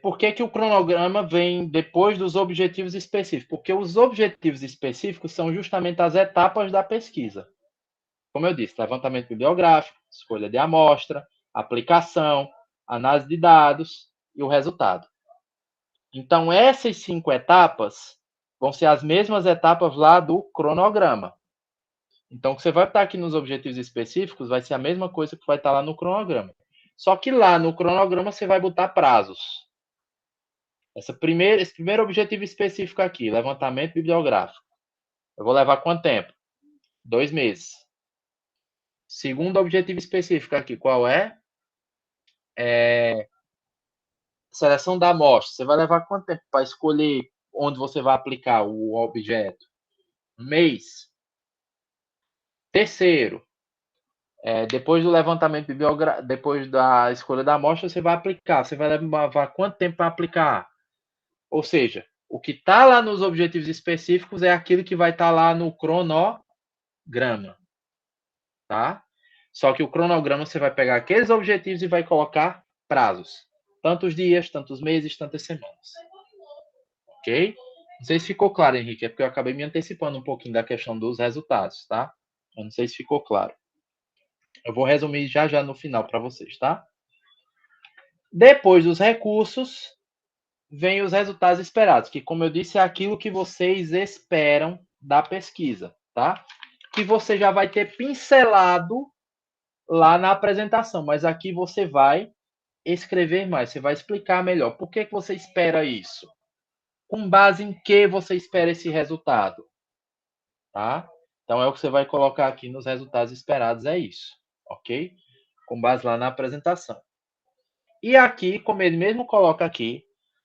A: Por que que o cronograma vem depois dos objetivos específicos? Porque os objetivos específicos são justamente as etapas da pesquisa. Como eu disse, levantamento bibliográfico, escolha de amostra, aplicação, análise de dados e o resultado. Então, essas 5 etapas vão ser as mesmas etapas lá do cronograma. Então, o que você vai estar aqui nos objetivos específicos vai ser a mesma coisa que vai estar lá no cronograma. Só que lá no cronograma você vai botar prazos. Esse primeiro objetivo específico aqui, levantamento bibliográfico. Eu vou levar quanto tempo? 2 meses. Segundo objetivo específico aqui, qual é? Seleção da amostra. Você vai levar quanto tempo para escolher onde você vai aplicar o objeto? 1 mês. Terceiro, depois do levantamento bibliográfico, depois da escolha da amostra, você vai aplicar. Você vai levar quanto tempo para aplicar? Ou seja, o que está lá nos objetivos específicos é aquilo que vai estar lá no cronograma. Tá? Só que o cronograma você vai pegar aqueles objetivos e vai colocar prazos. Tantos dias, tantos meses, tantas semanas. Ok? Não sei se ficou claro, Henrique, é porque eu acabei me antecipando um pouquinho da questão dos resultados, tá? Eu não sei se ficou claro. Eu vou resumir já no final para vocês, tá? Depois dos recursos, vem os resultados esperados, que, como eu disse, é aquilo que vocês esperam da pesquisa, tá? Que você já vai ter pincelado lá na apresentação, mas aqui você vai escrever mais, você vai explicar melhor. Por que você espera isso? Com base em que você espera esse resultado? Tá? Então, é o que você vai colocar aqui nos resultados esperados, é isso. Ok? Com base lá na apresentação. E aqui, como ele mesmo coloca aqui,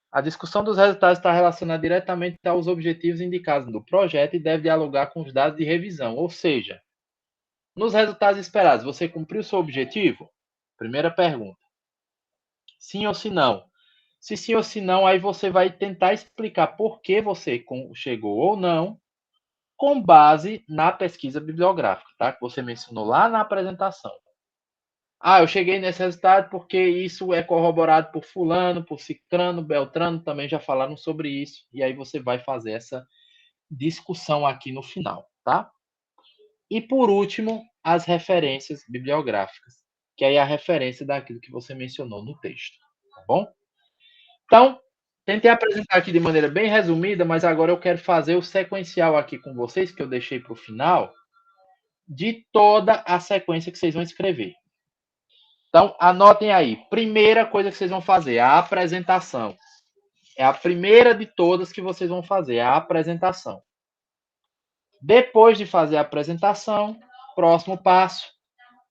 A: a discussão dos resultados está relacionada diretamente aos objetivos indicados no projeto e deve dialogar com os dados de revisão. Ou seja, nos resultados esperados, você cumpriu seu objetivo? Primeira pergunta. Sim ou se não? Se sim ou se não, aí você vai tentar explicar por que você chegou ou não, com base na pesquisa bibliográfica, tá? Que você mencionou lá na apresentação. Eu cheguei nesse resultado porque isso é corroborado por fulano, por cicrano, beltrano, também já falaram sobre isso, e aí você vai fazer essa discussão aqui no final, tá? E por último, as referências bibliográficas, que aí é a referência daquilo que você mencionou no texto, tá bom? Então, tentei apresentar aqui de maneira bem resumida, mas agora eu quero fazer o sequencial aqui com vocês, que eu deixei para o final, de toda a sequência que vocês vão escrever. Então, anotem aí. Primeira coisa que vocês vão fazer, a apresentação. É a primeira de todas que vocês vão fazer, a apresentação. Depois de fazer a apresentação, próximo passo,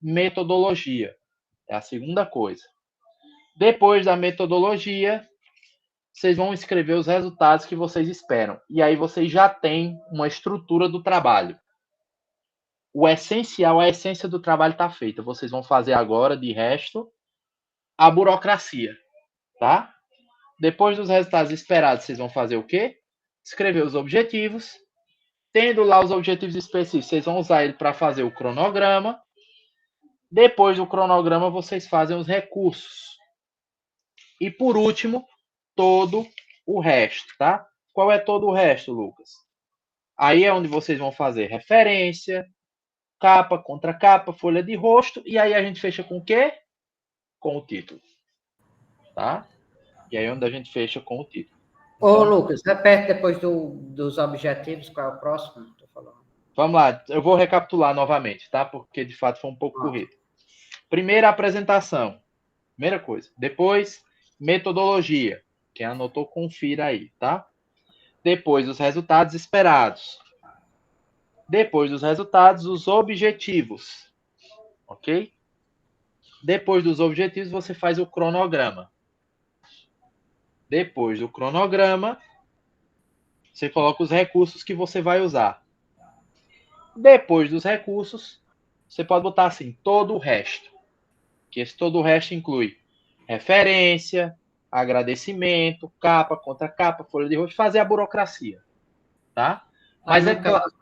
A: metodologia. É a segunda coisa. Depois da metodologia, vocês vão escrever os resultados que vocês esperam. E aí vocês já têm uma estrutura do trabalho. O essencial, a essência do trabalho está feita. Vocês vão fazer agora, de resto, a burocracia, tá? Depois dos resultados esperados, vocês vão fazer o quê? Escrever os objetivos. Tendo lá os objetivos específicos, vocês vão usar ele para fazer o cronograma. Depois do cronograma, vocês fazem os recursos. E por último, todo o resto, tá? Qual é todo o resto, Lucas? Aí é onde vocês vão fazer referência, capa, contracapa, folha de rosto, e aí a gente fecha com o quê? Com o título, tá? E aí é onde a gente fecha com o título.
F: Ô, Lucas, repete depois dos objetivos, qual é o próximo? Tô falando.
A: Vamos lá, eu vou recapitular novamente, tá? Porque de fato foi um pouco corrido. Primeira apresentação, primeira coisa. Depois, metodologia. Quem anotou, confira aí, tá? Depois, os resultados esperados. Depois dos resultados, os objetivos. Ok? Depois dos objetivos, você faz o cronograma. Depois do cronograma, você coloca os recursos que você vai usar. Depois dos recursos, você pode botar assim, todo o resto. Que esse todo o resto inclui referência, agradecimento, capa, contracapa, folha de rosto, fazer a burocracia. Tá? Mas é claro.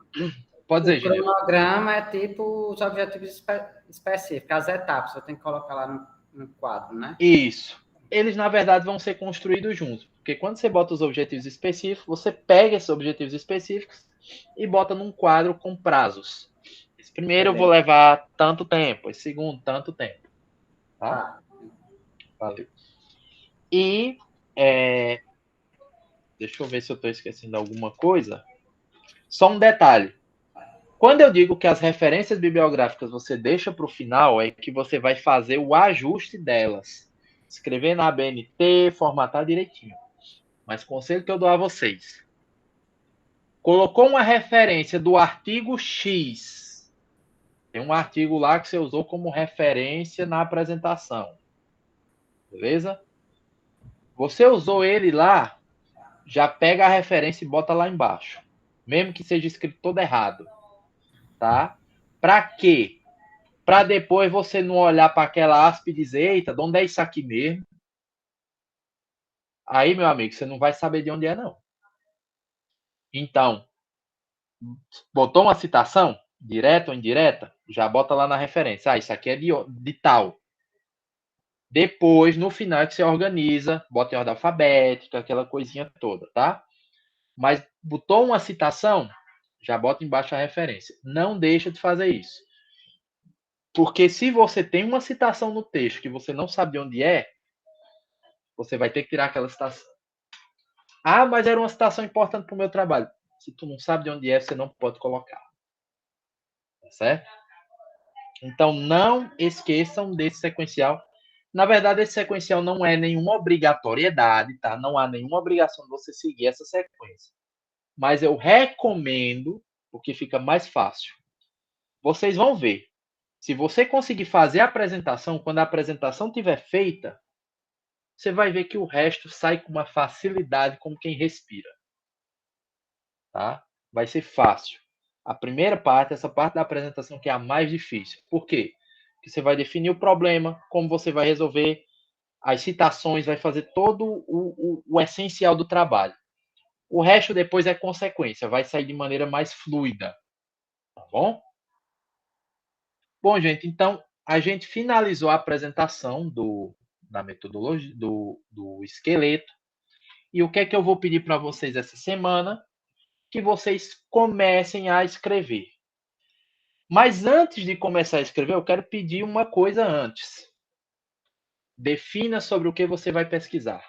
A: Pode dizer,
F: Gênero. O cronograma é tipo os objetivos específicos, as etapas, eu tenho que colocar lá no quadro, né?
A: Isso. Eles, na verdade, vão ser construídos juntos. Porque quando você bota os objetivos específicos, você pega esses objetivos específicos e bota num quadro com prazos. Esse primeiro eu vou levar tanto tempo, esse segundo, tanto tempo. Tá? Valeu. E Deixa eu ver se eu estou esquecendo alguma coisa. Só um detalhe. Quando eu digo que as referências bibliográficas você deixa para o final, é que você vai fazer o ajuste delas. Escrever na ABNT, formatar direitinho. Mas conselho que eu dou a vocês. Colocou uma referência do artigo X. Tem um artigo lá que você usou como referência na apresentação. Beleza? Você usou ele lá, já pega a referência e bota lá embaixo. Mesmo que seja escrito todo errado. Tá? Para quê? Para depois você não olhar para aquela aspa e dizer, eita, de onde é isso aqui mesmo? Aí, meu amigo, você não vai saber de onde é, não. Então, botou uma citação, direta ou indireta, já bota lá na referência. Ah, isso aqui é de tal. Depois, no final, que você organiza, bota em ordem alfabética, aquela coisinha toda, tá? Mas botou uma citação, já bota embaixo a referência. Não deixa de fazer isso. Porque se você tem uma citação no texto que você não sabe de onde é, você vai ter que tirar aquela citação. Ah, mas era uma citação importante para o meu trabalho. Se tu não sabe de onde é, você não pode colocar. Tá certo? Então, não esqueçam desse sequencial. Na verdade, esse sequencial não é nenhuma obrigatoriedade, tá? Não há nenhuma obrigação de você seguir essa sequência. Mas eu recomendo, porque fica mais fácil. Vocês vão ver. Se você conseguir fazer a apresentação, quando a apresentação estiver feita, você vai ver que o resto sai com uma facilidade, como quem respira. Tá? Vai ser fácil. A primeira parte, essa parte da apresentação que é a mais difícil. Por quê? Porque você vai definir o problema, como você vai resolver, as citações, vai fazer todo o essencial do trabalho. O resto depois é consequência, vai sair de maneira mais fluida. Tá bom? Bom, gente, então a gente finalizou a apresentação da metodologia, do esqueleto. E o que é que eu vou pedir para vocês essa semana? Que vocês comecem a escrever. Mas antes de começar a escrever, eu quero pedir uma coisa antes. Defina sobre o que você vai pesquisar.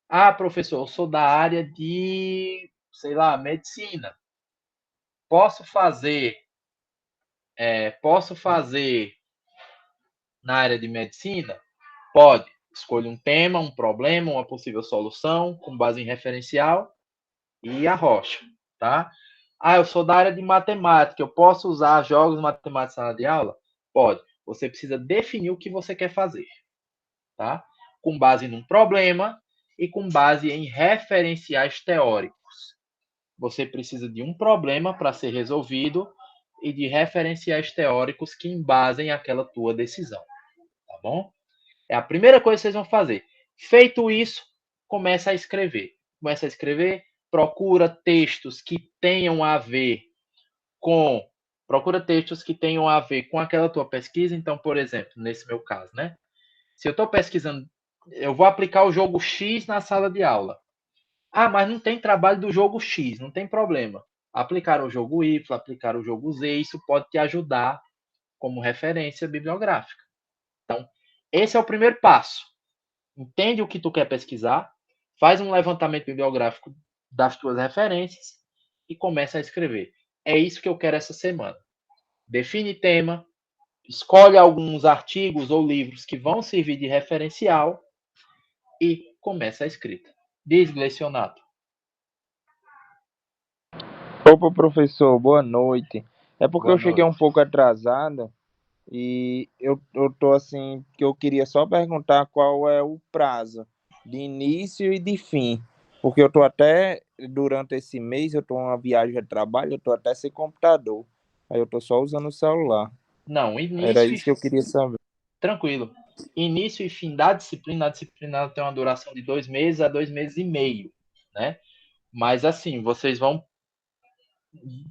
A: Ah, professor, eu sou da área de, sei lá, medicina. Posso fazer na área de medicina? Pode. Escolha um tema, um problema, uma possível solução, com base em referencial e arrocha, tá? Ah, eu sou da área de matemática, eu posso usar jogos matemáticos na sala de aula? Pode. Você precisa definir o que você quer fazer, tá? Com base num problema e com base em referenciais teóricos. Você precisa de um problema para ser resolvido e de referenciais teóricos que embasem aquela tua decisão, tá bom? É a primeira coisa que vocês vão fazer. Feito isso, começa a escrever. Começa a escrever, procura textos que tenham a ver com aquela tua pesquisa. Então, por exemplo, nesse meu caso, né? Se eu estou pesquisando, eu vou aplicar o jogo X na sala de aula. Ah, mas não tem trabalho do jogo X, não tem problema. Aplicar o jogo Y, aplicar o jogo Z, isso pode te ajudar como referência bibliográfica. Então, esse é o primeiro passo. Entende o que tu quer pesquisar, faz um levantamento bibliográfico das tuas referências e começa a escrever. É isso que eu quero essa semana. Define tema, escolhe alguns artigos ou livros que vão servir de referencial e começa a escrita. Diz, Glecionato.
G: Opa, professor, boa noite. É porque
A: Boa
G: eu cheguei
A: noite.
G: um pouco atrasado e eu tô assim, que eu queria só perguntar qual é o prazo de início e de fim. Porque eu tô até, durante esse mês, eu tô em uma viagem de trabalho, eu tô até sem computador. Aí eu tô só usando o celular.
A: Não,
G: Era isso que eu queria saber.
A: Tranquilo. Início e fim da disciplina, a disciplina tem uma duração de 2 meses a 2 meses e meio, né? Mas assim,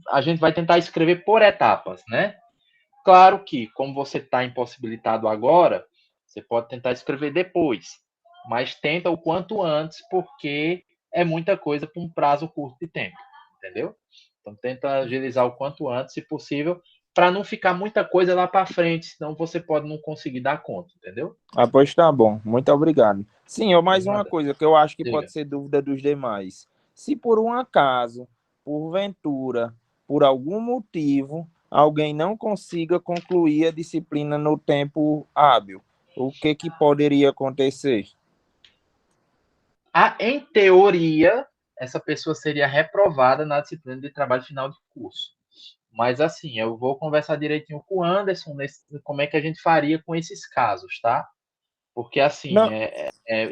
A: a gente vai tentar escrever por etapas, né? Claro que, como você está impossibilitado agora, você pode tentar escrever depois, mas tenta o quanto antes, porque é muita coisa para um prazo curto de tempo, entendeu? Então, tenta agilizar o quanto antes, se possível, para não ficar muita coisa lá para frente, senão você pode não conseguir dar conta, entendeu?
G: Ah, pois tá bom. Muito obrigado. Sim, mais uma
A: Nada.
G: coisa que eu acho que
A: Diga.
G: pode ser dúvida dos demais. Se por um acaso, porventura, por algum motivo, alguém não consiga concluir a disciplina no tempo hábil, o que poderia acontecer?
A: Em teoria, essa pessoa seria reprovada na disciplina de trabalho final de curso. Mas assim, eu vou conversar direitinho com o Anderson como é que a gente faria com esses casos, tá? Porque assim,
G: Não,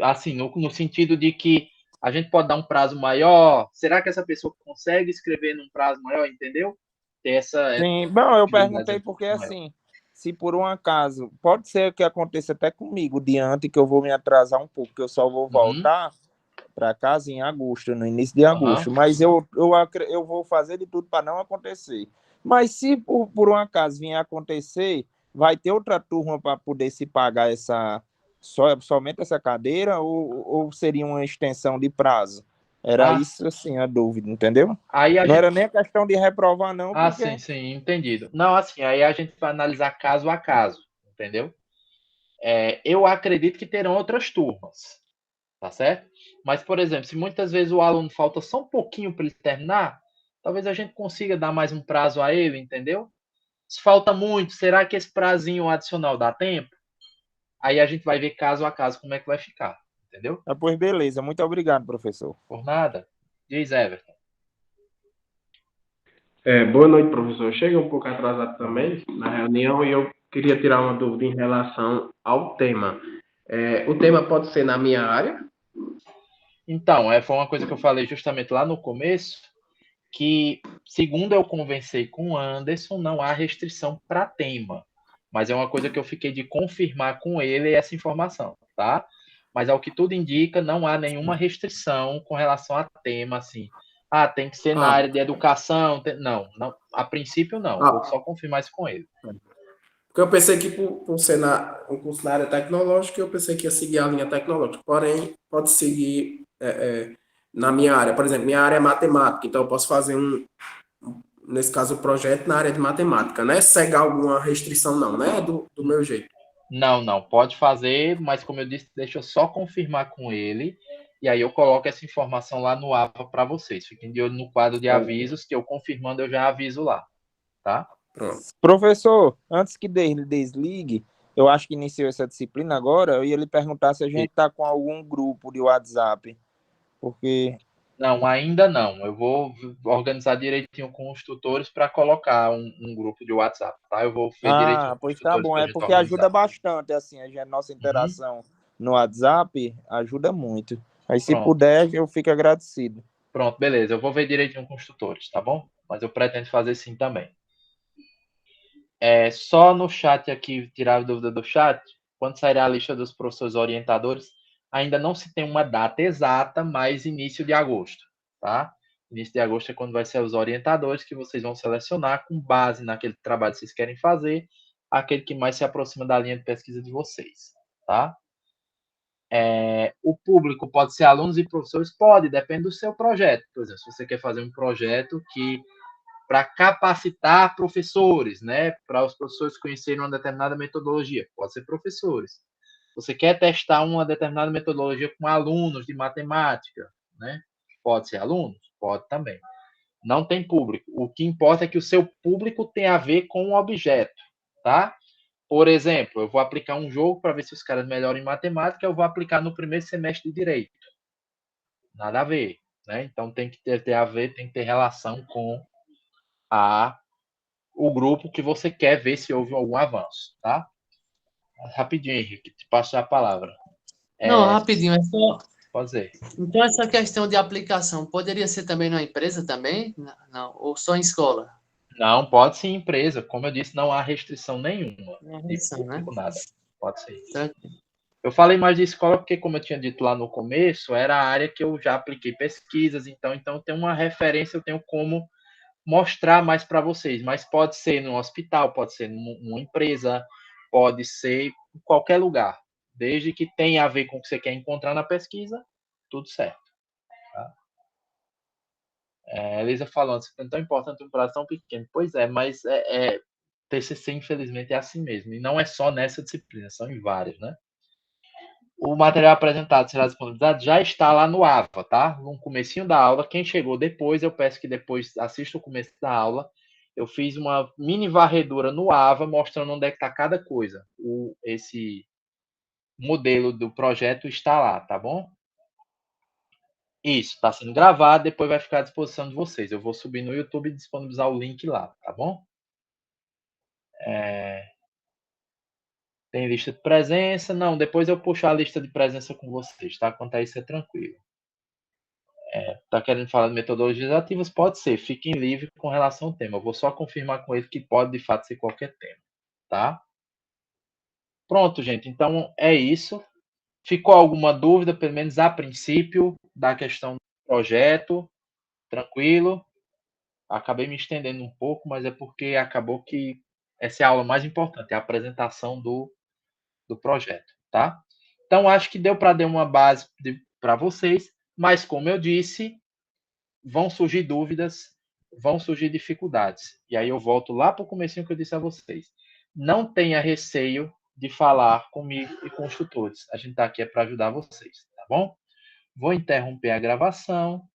A: assim no sentido de que a gente pode dar um prazo maior. Será que essa pessoa consegue escrever num prazo maior, entendeu? Ter essa
G: sim. Bom, eu
A: possibilidade
G: perguntei
A: um pouco
G: porque
A: maior.
G: assim, se por um acaso, pode ser que aconteça até comigo diante que eu vou me atrasar um pouco, que eu só vou voltar para casa em agosto, no início de agosto, mas eu vou fazer de tudo para não acontecer. Mas se por um acaso vier acontecer, vai ter outra turma para poder se pagar somente essa cadeira ou seria uma extensão de prazo? Era isso, assim, a dúvida, entendeu?
A: Aí a
G: Não
A: gente...
G: era nem a questão de reprovar, não,
A: sim,
G: porque...
A: sim, entendido. Não, assim, aí a gente vai analisar caso a caso, entendeu? Eu acredito que terão outras turmas, tá certo? Mas, por exemplo, se muitas vezes o aluno falta só um pouquinho para ele terminar, talvez a gente consiga dar mais um prazo a ele, entendeu? Se falta muito, será que esse prazinho adicional dá tempo? Aí a gente vai ver caso a caso como é que vai ficar, entendeu?
G: Ah, pois beleza, muito obrigado, professor.
A: Por nada. Diz, Everton.
H: Boa noite, professor. Eu cheguei um pouco atrasado também na reunião e eu queria tirar uma dúvida em relação ao tema. O tema pode ser na minha área?
A: Então, foi uma coisa que eu falei justamente lá no começo, que, segundo eu conversei com o Anderson, não há restrição para tema. Mas é uma coisa que eu fiquei de confirmar com ele essa informação, tá? Mas ao que tudo indica, não há nenhuma restrição com relação a tema, assim. Tem que ser na
H: Ah,
A: área de educação. Não, a princípio não. Vou
H: ah,
A: só confirmar isso com ele.
H: porque eu pensei que por ser um curso na área tecnológica, eu pensei que ia seguir a linha tecnológica. Porém, pode seguir na minha área. Por exemplo, minha área é matemática, então eu posso fazer nesse caso, o projeto na área de matemática, né? Segue alguma restrição, não, né? Do meu jeito.
A: Não, pode fazer, mas como eu disse, deixa eu só confirmar com ele, e aí eu coloco essa informação lá no AVA para vocês. Fiquem de olho no quadro de avisos, que eu confirmando eu já aviso lá, tá?
H: Pronto.
G: Professor, antes que desligue, eu acho que iniciou essa disciplina agora, eu ia lhe perguntar se a gente está com algum grupo de WhatsApp, porque...
A: Não, ainda não. Eu vou organizar direitinho com os tutores para colocar um grupo de WhatsApp, tá? Eu vou ver direitinho com os
G: Pois tá
A: tutores
G: bom,
A: para a
G: é
A: gente
G: porque ajuda
A: organizar.
G: bastante, assim, a nossa interação no WhatsApp ajuda muito. Aí se
A: Pronto,
G: puder, eu fico agradecido.
A: pronto, beleza. Eu vou ver direitinho com os tutores, tá bom? Mas eu pretendo fazer sim também. Só no chat aqui, tirar a dúvida do chat, quando sairá a lista dos professores orientadores, ainda não se tem uma data exata, mas início de agosto, tá? Início de agosto é quando vai ser os orientadores que vocês vão selecionar com base naquele trabalho que vocês querem fazer, aquele que mais se aproxima da linha de pesquisa de vocês, tá? O público pode ser alunos e professores? Pode, depende do seu projeto. Por exemplo, se você quer fazer um projeto para capacitar professores, né? Para os professores conhecerem uma determinada metodologia. Pode ser professores. Você quer testar uma determinada metodologia com alunos de matemática, né? Pode ser alunos? Pode também. Não tem público. O que importa é que o seu público tem a ver com o objeto, tá? Por exemplo, eu vou aplicar um jogo para ver se os caras melhoram em matemática, eu vou aplicar no primeiro semestre de direito. Nada a ver, né? Então tem que ter a ver, tem que ter relação com o grupo que você quer ver se houve algum avanço, tá? Rapidinho, Henrique, te passo a palavra.
I: Não, rapidinho, é só.
A: Pode ser.
I: Então, essa questão de aplicação poderia ser também numa empresa também? Não, ou só em escola?
A: Não, pode ser empresa. Como eu disse, não há restrição nenhuma.
I: Não é
A: De
I: restrição, né?
A: público, nada. Pode ser.
I: Tranquilo.
A: Eu falei mais de escola porque, como eu tinha dito lá no começo, era a área que eu já apliquei pesquisas, então tem uma referência, eu tenho como mostrar mais para vocês. Mas pode ser no hospital, pode ser numa empresa, pode ser em qualquer lugar. Desde que tenha a ver com o que você quer encontrar na pesquisa, tudo certo. Tá? Elisa falando, isso é tão importante um prazo tão pequeno. Pois é, mas TCC, infelizmente, é assim mesmo. E não é só nessa disciplina, são em várias, né? O material apresentado será disponibilizado, já está lá no AVA, tá? No comecinho da aula. Quem chegou depois, eu peço que depois assista o começo da aula. Eu fiz uma mini varredura no AVA, mostrando onde é que está cada coisa. Esse modelo do projeto está lá, tá bom? Isso, está sendo gravado, depois vai ficar à disposição de vocês. Eu vou subir no YouTube e disponibilizar o link lá, tá bom? Tem lista de presença? Não, depois eu puxo a lista de presença com vocês, tá? Quanto a isso é tranquilo. Tá querendo falar de metodologias ativas? Pode ser, fiquem livres com relação ao tema. Eu vou só confirmar com ele que pode, de fato, ser qualquer tema, tá? Pronto, gente. Então, é isso. Ficou alguma dúvida, pelo menos a princípio, da questão do projeto? Tranquilo? Acabei me estendendo um pouco, mas é porque acabou que essa é a aula mais importante, a apresentação do projeto, tá? Então, acho que deu para dar uma base para vocês, mas, como eu disse, vão surgir dúvidas, vão surgir dificuldades. E aí eu volto lá para o comecinho que eu disse a vocês. Não tenha receio de falar comigo e com os tutores. A gente está aqui para ajudar vocês, tá bom? Vou interromper a gravação